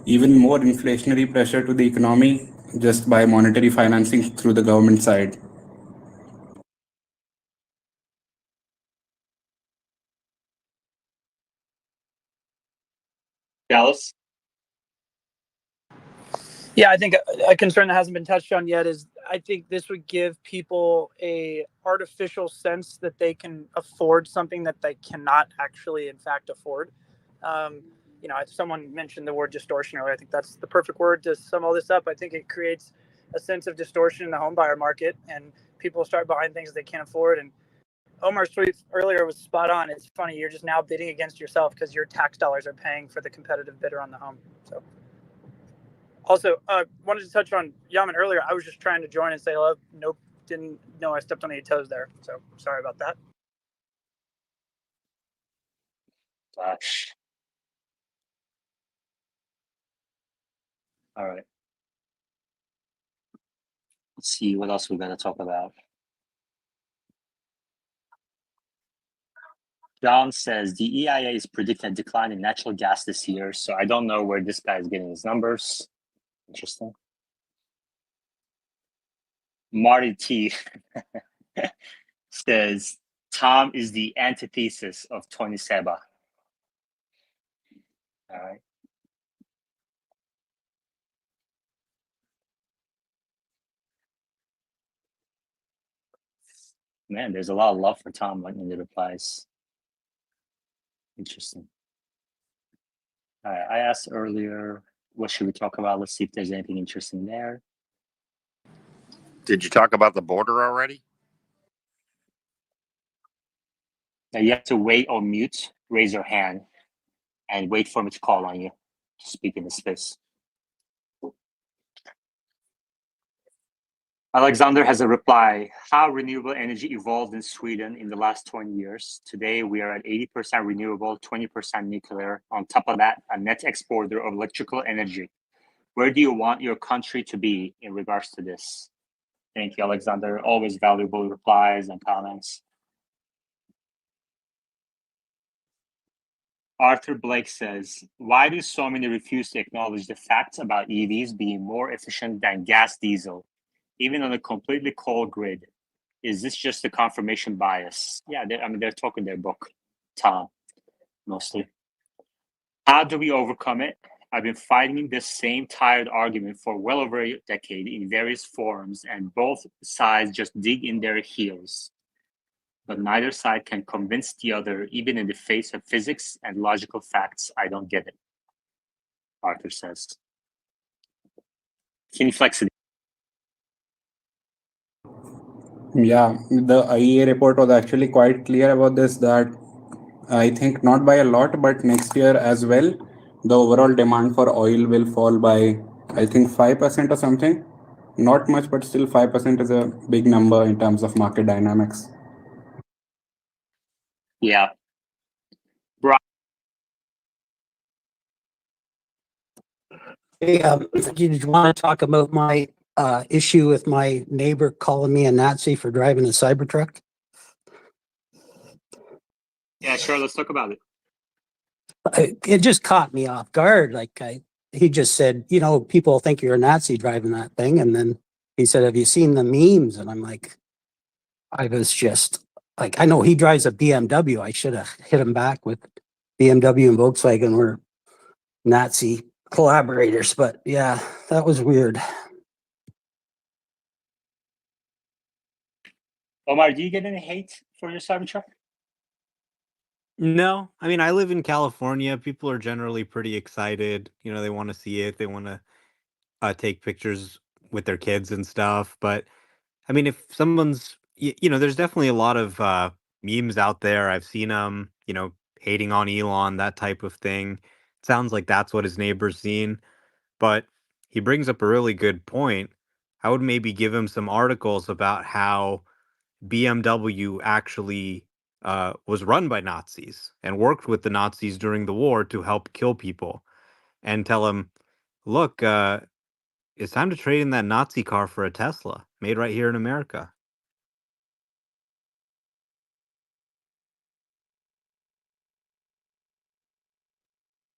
even more inflationary pressure to the economy just by monetary financing through the government side. Dallas? Yeah, I think a concern that hasn't been touched on yet is I think this would give people a artificial sense that they can afford something that they cannot actually, in fact, afford. Someone mentioned the word distortion earlier. I think that's the perfect word to sum all this up. I think it creates a sense of distortion in the home buyer market, and people start buying things they can't afford. And Omar's tweet earlier was spot on. It's funny, you're just now bidding against yourself because your tax dollars are paying for the competitive bidder on the home. So. Also, wanted to touch on Yaman earlier. I was just trying to join and say hello. Nope, didn't know I stepped on any toes there. So sorry about that. Gosh. All right. Let's see what else we're going to talk about. John says the EIA is predicting a decline in natural gas this year, so I don't know where this guy is getting his numbers. Interesting. Marty T says Tom is the antithesis of Tony Seba. All right. Man, there's a lot of love for Tom in the replies. Interesting. All right. I asked earlier, what should we talk about? Let's see if there's anything interesting there. Did you talk about the border already? Now you have to wait or mute, raise your hand, and wait for me to call on you to speak in the space. Alexander has a reply. How renewable energy evolved in Sweden in the last 20 years. Today, we are at 80% renewable, 20% nuclear. On top of that, a net exporter of electrical energy. Where do you want your country to be in regards to this? Thank you, Alexander. Always valuable replies and comments. Arthur Blake says, why do so many refuse to acknowledge the facts about EVs being more efficient than gas diesel, even on a completely cold grid? Is this just a confirmation bias? Yeah, they're talking their book, Tom, mostly. How do we overcome it? I've been fighting this same tired argument for well over a decade in various forums, and both sides just dig in their heels. But neither side can convince the other, even in the face of physics and logical facts. I don't get it, Arthur says. Inflexity. Yeah, the IEA report was actually quite clear about this, that I think not by a lot, but next year as well, the overall demand for oil will fall by, I think, 5% or something. Not much, but still 5% is a big number in terms of market dynamics. Yeah. Brian. Hey, did you want to talk about my issue with my neighbor calling me a Nazi for driving a Cybertruck? Yeah, sure. Let's talk about it. It just caught me off guard. He just said, people think you're a Nazi driving that thing. And then he said, have you seen the memes? And I'm like, I was just like, I know he drives a BMW. I should have hit him back with BMW and Volkswagen were Nazi collaborators. But yeah, that was weird. Omar, do you get any hate for your Cybertruck? No, I mean, I live in California. People are generally pretty excited. You know, they want to see it. They want to take pictures with their kids and stuff. But I mean, if someone's, you know, there's definitely a lot of memes out there. I've seen them, you know, hating on Elon, that type of thing. Sounds like that's what his neighbor's seen. But he brings up a really good point. I would maybe give him some articles about how BMW actually was run by Nazis and worked with the Nazis during the war to help kill people, and tell him, look, it's time to trade in that Nazi car for a Tesla made right here in America.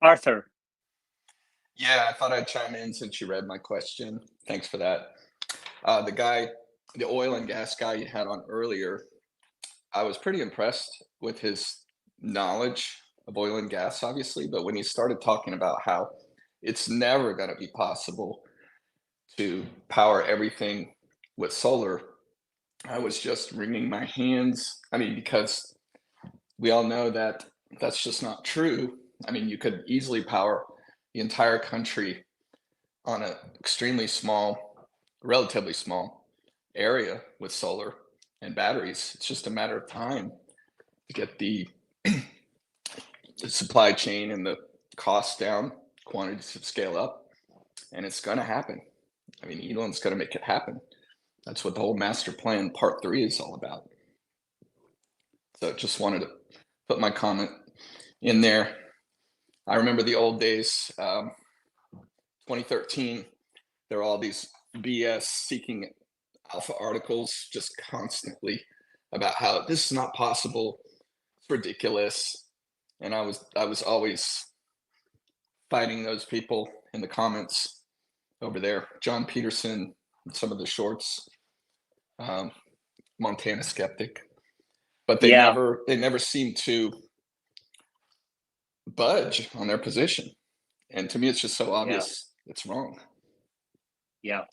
Arthur. Yeah, I thought I'd chime in since you read my question. Thanks for that. The oil and gas guy you had on earlier, I was pretty impressed with his knowledge of oil and gas, obviously, but when he started talking about how it's never going to be possible to power everything with solar, I was just wringing my hands. I mean, because we all know that that's just not true. I mean, you could easily power the entire country on an extremely small, relatively small area with solar and batteries. It's just a matter of time to get the supply chain and the costs down, quantities to scale up, and it's going to happen. I mean, Elon's going to make it happen. That's what the whole master plan part 3 is all about. So just wanted to put my comment in there. I remember the old days, 2013, there were all these BS seeking alpha articles just constantly about how this is not possible, it's ridiculous. And I was always fighting those people in the comments over there. John Peterson, some of the shorts, Montana Skeptic, but they never seem to budge on their position. And to me, it's just so obvious it's wrong. Yeah.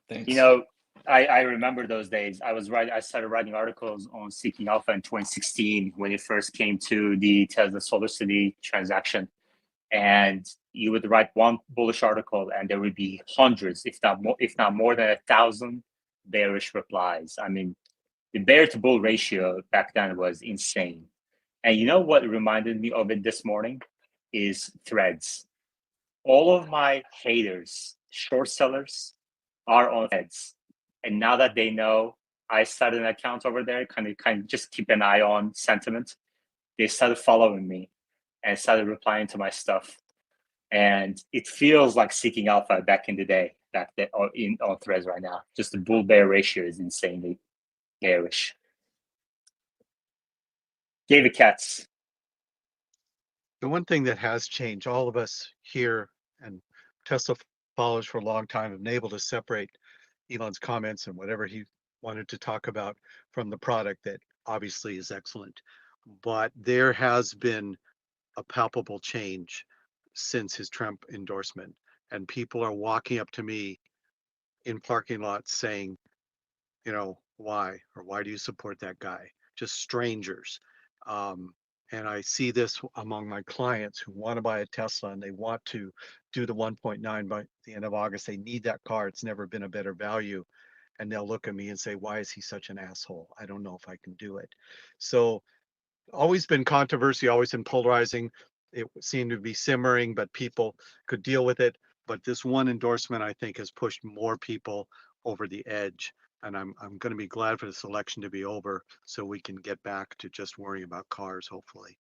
Thanks. You know, I remember those days. I started writing articles on Seeking Alpha in 2016 when it first came to the Tesla Solar City transaction. And you would write one bullish article and there would be hundreds, if not more than 1,000 bearish replies. I mean, the bear to bull ratio back then was insane. And you know what reminded me of it this morning is Threads. All of my haters, short sellers, are on Threads. And now that they know I started an account over there, kind of just keep an eye on sentiment, they started following me and started replying to my stuff. And it feels like Seeking Alpha back in the day, on Threads right now. Just the bull bear ratio is insanely bearish. David Katz. The one thing that has changed, all of us here and Tesla followers for a long time have been able to separate Elon's comments and whatever he wanted to talk about from the product that obviously is excellent. But there has been a palpable change since his Trump endorsement. And people are walking up to me in parking lots saying, you know, why? Or why do you support that guy? Just strangers. And I see this among my clients who want to buy a Tesla and they want to do the 1.9 by the end of August. They need that car. It's never been a better value. And they'll look at me and say, why is he such an asshole? I don't know if I can do it. So always been controversy, always been polarizing. It seemed to be simmering, but people could deal with it. But this one endorsement, I think, has pushed more people over the edge. And I'm going to be glad for this election to be over so we can get back to just worrying about cars, hopefully.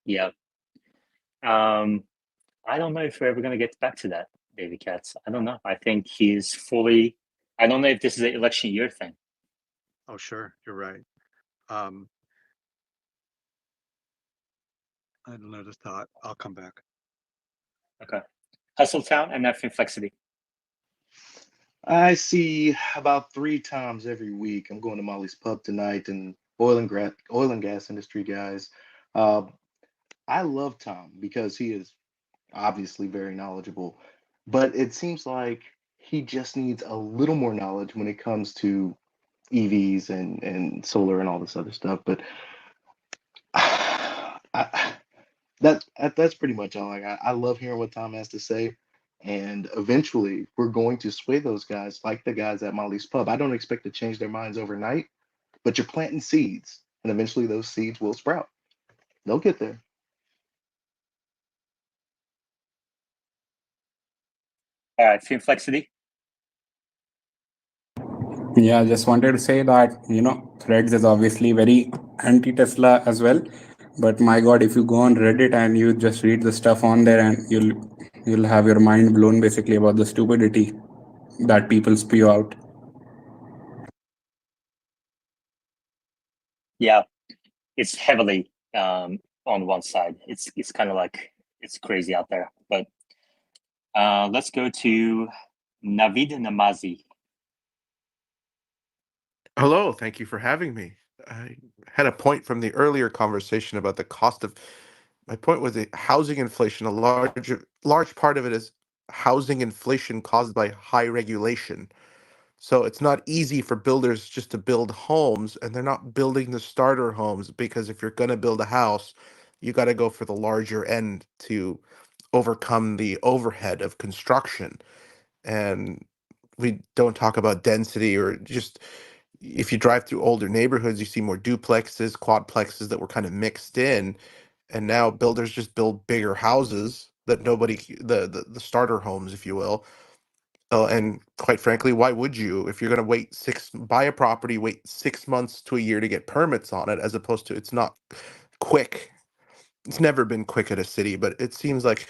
Yeah. I don't know if we're ever going to get back to that, David Katz. I don't know. I think he's fully, I don't know if this is an election year thing. Oh, sure. You're right. I had another thought. I'll come back. Okay. Hustletown and F Inflexity. I see about 3 times every week. I'm going to Molly's Pub tonight, and oil and gas industry guys. I love Tom because he is obviously very knowledgeable, but it seems like he just needs a little more knowledge when it comes to EVs and solar and all this other stuff. But that's pretty much all I got. I love hearing what Tom has to say. And eventually, we're going to sway those guys like the guys at Molly's Pub. I don't expect to change their minds overnight, but you're planting seeds, and eventually those seeds will sprout. They'll get there. All right, Finflexity. Yeah, I just wanted to say that, Threads is obviously very anti-Tesla as well. But my God, if you go on Reddit and you just read the stuff on there, and you'll have your mind blown basically about the stupidity that people spew out. Yeah, it's heavily on one side. It's kind of like it's crazy out there. But let's go to Navid Namazi. Hello, thank you for having me. I had a point from the earlier conversation about the cost of. My point was that housing inflation. A large part of it is housing inflation caused by high regulation. So it's not easy for builders just to build homes, and they're not building the starter homes because if you're going to build a house, you got to go for the larger end to overcome the overhead of construction. And we don't talk about density or just if you drive through older neighborhoods, you see more duplexes, quadplexes that were kind of mixed in, and now builders just build bigger houses that the starter homes, if you will. And quite frankly, why would you if you're going to buy a property, wait 6 months to a year to get permits on it, as opposed to it's not quick. It's never been quick at a city, but it seems like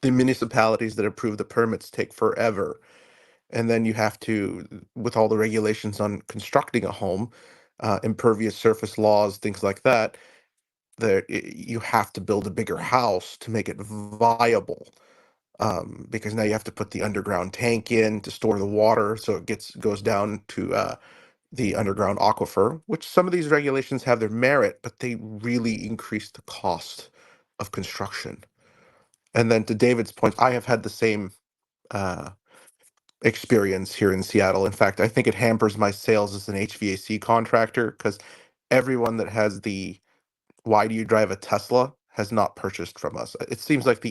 the municipalities that approve the permits take forever. And then you have to, with all the regulations on constructing a home, impervious surface laws, things like that, you have to build a bigger house to make it viable. Because now you have to put the underground tank in to store the water, so it goes down to the underground aquifer. Which some of these regulations have their merit, but they really increase the cost of construction. And then to David's point, I have had the same uh, experience here in Seattle. In fact, I think it hampers my sales as an HVAC contractor because everyone that has the "Why do you drive a Tesla?" has not purchased from us. It seems like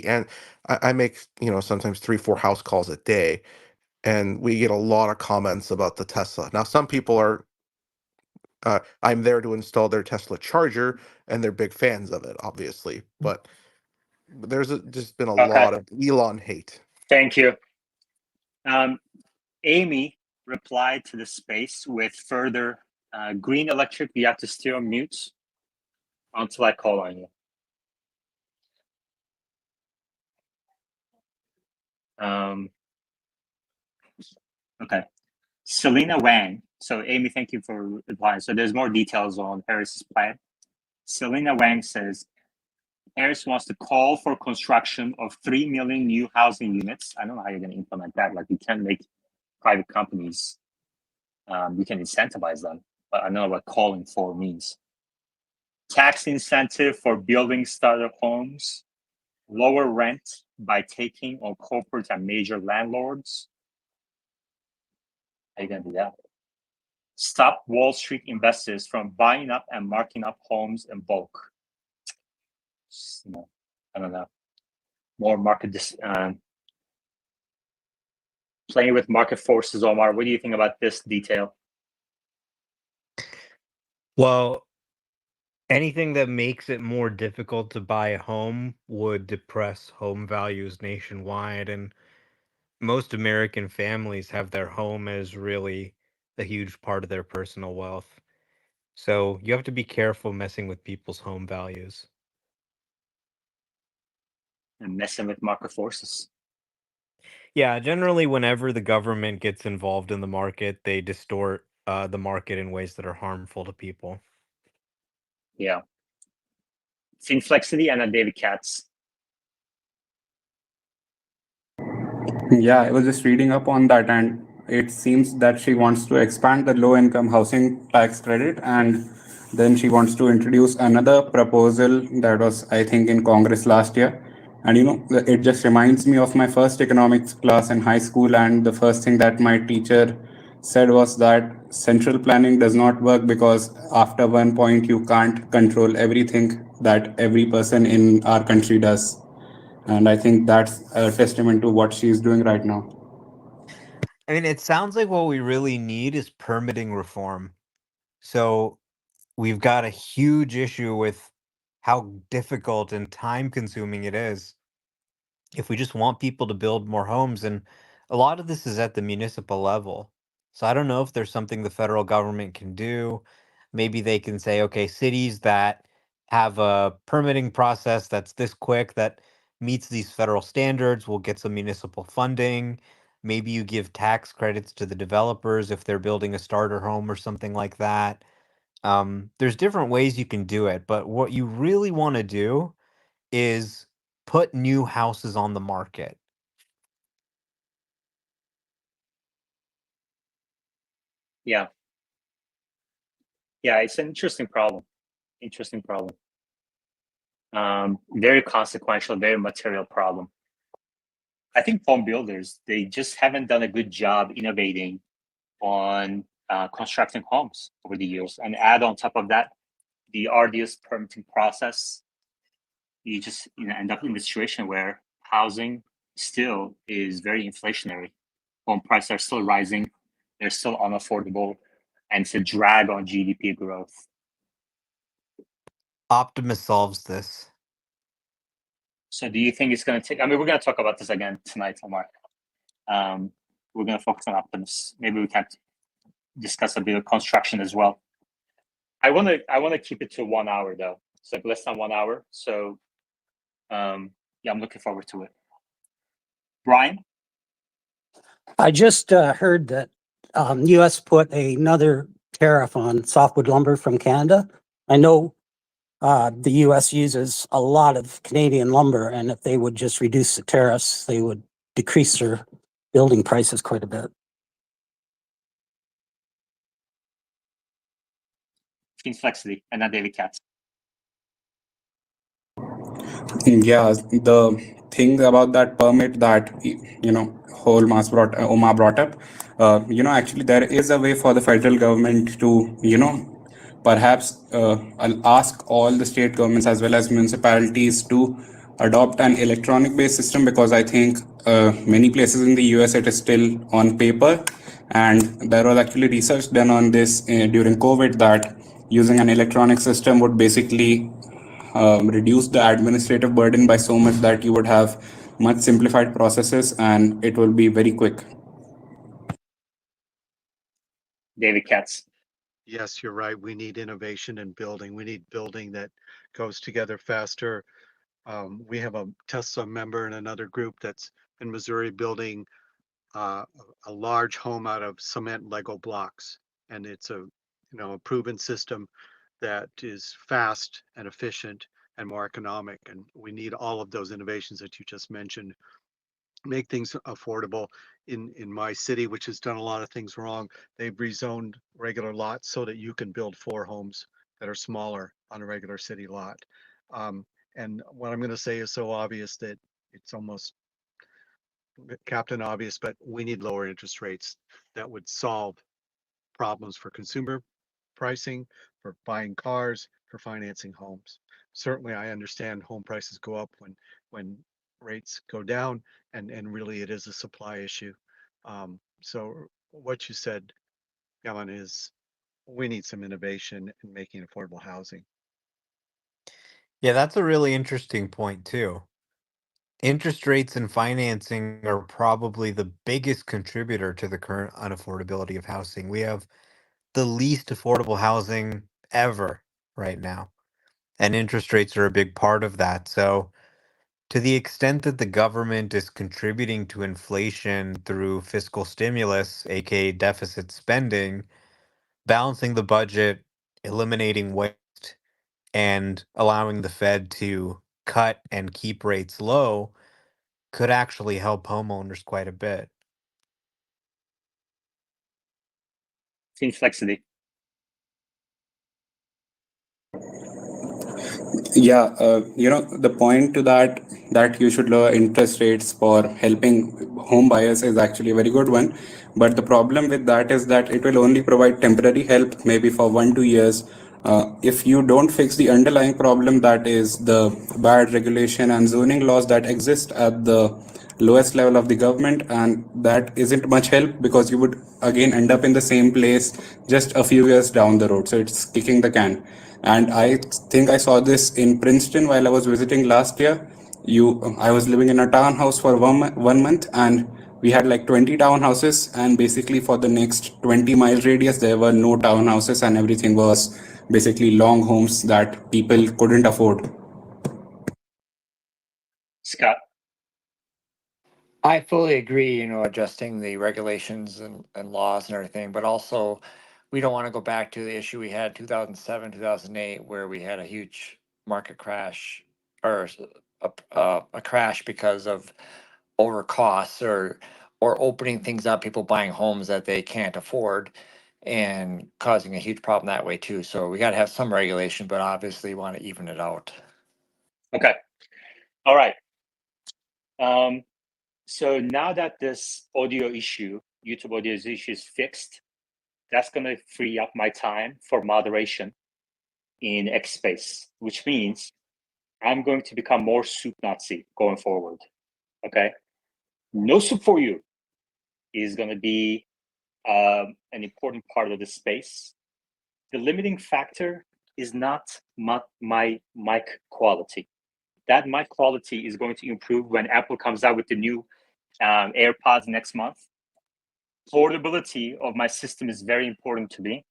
I make, sometimes 3, 4 house calls a day, and we get a lot of comments about the Tesla. Now, some people are, I'm there to install their Tesla charger, and they're big fans of it, obviously. But there's just been a lot of Elon hate. Thank you. Amy replied to the space with further green electric. You have to still mute until I call on you. Okay. Selena Wang. So Amy, thank you for replying. So there's more details on Harris's plan. Selena Wang says, Harris wants to call for construction of 3 million new housing units. I don't know how you're going to implement that. Like, you can't make private companies, you can incentivize them, but I don't know what calling for means. Tax incentive for building starter homes, lower rent by taking on corporate and major landlords. How are you going to do that? Stop Wall Street investors from buying up and marking up homes in bulk. I don't know. More market playing with market forces, Omar. What do you think about this detail? Well, anything that makes it more difficult to buy a home would depress home values nationwide, and most American families have their home as really a huge part of their personal wealth. So you have to be careful messing with people's home values. And messing with market forces. Yeah, generally, whenever the government gets involved in the market, they distort the market in ways that are harmful to people. Yeah. Finflexity and David Katz. Yeah, I was just reading up on that, and it seems that she wants to expand the low income housing tax credit, and then she wants to introduce another proposal that was, I think, in Congress last year. And it just reminds me of my first economics class in high school, and the first thing that my teacher said was that central planning does not work because after one point you can't control everything that every person in our country does. And I think that's a testament to what she's doing right now. I mean, it sounds like what we really need is permitting reform. So we've got a huge issue with how difficult and time consuming it is if we just want people to build more homes. And a lot of this is at the municipal level. So I don't know if there's something the federal government can do. Maybe they can say, okay, cities that have a permitting process that's this quick, that meets these federal standards, will get some municipal funding. Maybe you give tax credits to the developers if they're building a starter home or something like that. There's different ways you can do it, but what you really want to do is put new houses on the market. Yeah. Yeah, it's an interesting problem. Interesting problem. Very consequential, very material problem. I think home builders, they just haven't done a good job innovating on constructing homes over the years. And add on top of that, the arduous permitting process, you just end up in a situation where housing still is very inflationary. Home prices are still rising, they're still unaffordable, and it's a drag on GDP growth. Optimus solves this. So do you think it's going to take, I mean, we're going to talk about this again tonight, Omar. We're going to focus on Optimus. Maybe we can discuss a bit of construction as well. I want to keep it to 1 hour though. It's like less than 1 hour. So yeah, I'm looking forward to it. Brian? I just heard that U.S. put another tariff on softwood lumber from Canada. I know the U.S. uses a lot of Canadian lumber, and if they would just reduce the tariffs, they would decrease their building prices quite a bit. Team Flexity, and then David Katz. Yeah, the thing about that permit that Omar brought up, actually there is a way for the federal government to perhaps I'll ask all the state governments as well as municipalities to adopt an electronic based system, because I think many places in the US it is still on paper, and there was actually research done on this during COVID that using an electronic system would basically reduce the administrative burden by so much that you would have much simplified processes and it will be very quick. David Katz. Yes, you're right. We need innovation in building. We need building that goes together faster. We have a Tesla member in another group that's in Missouri building a large home out of cement Lego blocks, and it's a proven system that is fast and efficient and more economic. And we need all of those innovations that you just mentioned. Make things affordable. In my city, which has done a lot of things wrong, they've rezoned regular lots so that you can build 4 homes that are smaller on a regular city lot. And what I'm going to say is so obvious that it's almost Captain Obvious, but we need lower interest rates that would solve problems for consumer pricing, for buying cars, for financing homes. Certainly, I understand home prices go up when rates go down, and really it is a supply issue. So what you said, Ellen, is we need some innovation in making affordable housing. Yeah, that's a really interesting point too. Interest rates and financing are probably the biggest contributor to the current unaffordability of housing. We have the least affordable housing ever right now, and interest rates are a big part of that. So, to the extent that the government is contributing to inflation through fiscal stimulus, aka deficit spending, balancing the budget, eliminating waste, and allowing the Fed to cut and keep rates low could actually help homeowners quite a bit. Team Flexity. Yeah, the point to that you should lower interest rates for helping home buyers is actually a very good one. But the problem with that is that it will only provide temporary help, maybe for 1 2 years. If you don't fix the underlying problem, that is the bad regulation and zoning laws that exist at the lowest level of the government, and that isn't much help because you would again end up in the same place just a few years down the road. So it's kicking the can. And I think I saw this in Princeton while I was visiting last year. I was living in a townhouse for 1 month, and we had like 20 townhouses, and basically for the next 20-mile radius there were no townhouses, and everything was basically long homes that people couldn't afford. Scott. I fully agree, adjusting the regulations and laws and everything, but also we don't want to go back to the issue we had 2007, 2008, where we had a huge market crash or a crash because of over costs or opening things up, people buying homes that they can't afford and causing a huge problem that way too. So we got to have some regulation, but obviously want to even it out. Okay. All right. So now that this audio issue, YouTube audio issue is fixed, that's going to free up my time for moderation in X space, which means I'm going to become more soup Nazi going forward. Okay. No soup for you is going to be an important part of the space. The limiting factor is not my mic quality. That mic quality is going to improve when Apple comes out with the new AirPods next month. Portability of my system is very important to me.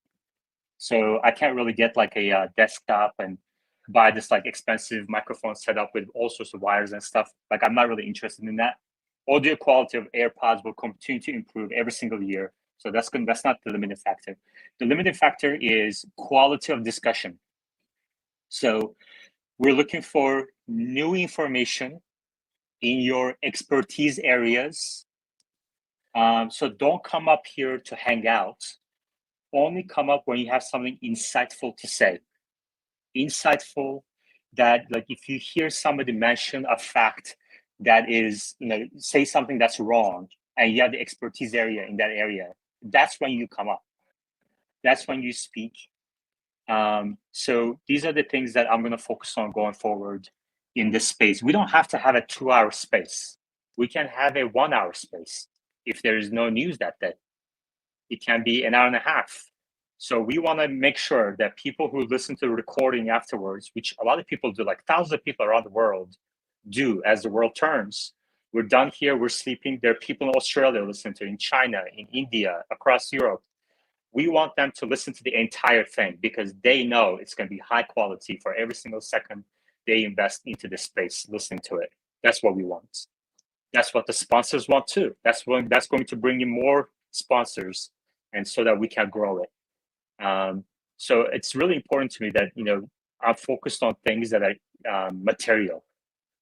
So I can't really get like a desktop and buy this like expensive microphone setup with all sorts of wires and stuff. Like I'm not really interested in that. Audio quality of AirPods will continue to improve every single year. So that's not the limiting factor. The limiting factor is quality of discussion. So we're looking for new information in your expertise areas. So don't come up here to hang out. Only come up when you have something insightful to say. Insightful that, like, if you hear somebody mention a fact that is, say something that's wrong, and you have the expertise area in that area, that's when you come up. That's when you speak. So these are the things that I'm going to focus on going forward in this space. We don't have to have a 2-hour space. We can have a 1-hour space if there is no news that day. It can be an hour and a half. So we want to make sure that people who listen to the recording afterwards, which a lot of people do, like thousands of people around the world do as the world turns. We're done here, we're sleeping. There are people in Australia listening to it, in China, in India, across Europe. We want them to listen to the entire thing because they know it's going to be high quality for every single second they invest into this space listening to it. That's what we want. That's what the sponsors want too. That's going to bring in more sponsors, and so that we can grow it. So it's really important to me that I'm focused on things that are material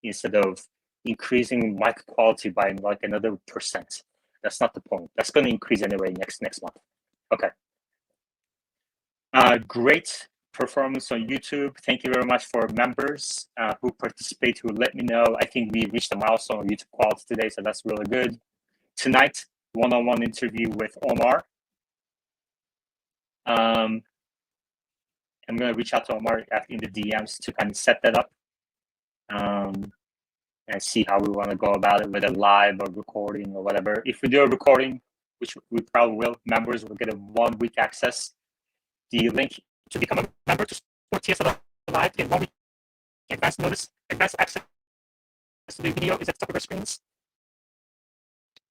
instead of increasing mic quality by like another %. That's not the point. That's going to increase anyway next month. Okay. Great performance on YouTube. Thank you very much for members who participate, who let me know. I think we reached a milestone of YouTube quality today, so that's really good. Tonight, one-on-one interview with Omar. I'm going to reach out to Omar in the DMs to kind of set that up and see how we want to go about it, whether live or recording or whatever. If we do a recording, which we probably will, members will get a 1-week access. The link to become a member to support TSLA Live in 1 week advance access to the video is at the top of our screens.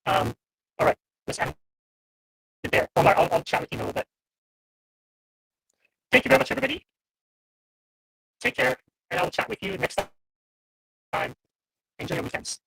All right, let's end it there. Omar, I'll chat with you in a little bit. Thank you very much, everybody. Take care, and I'll chat with you next time. Enjoy your weekends.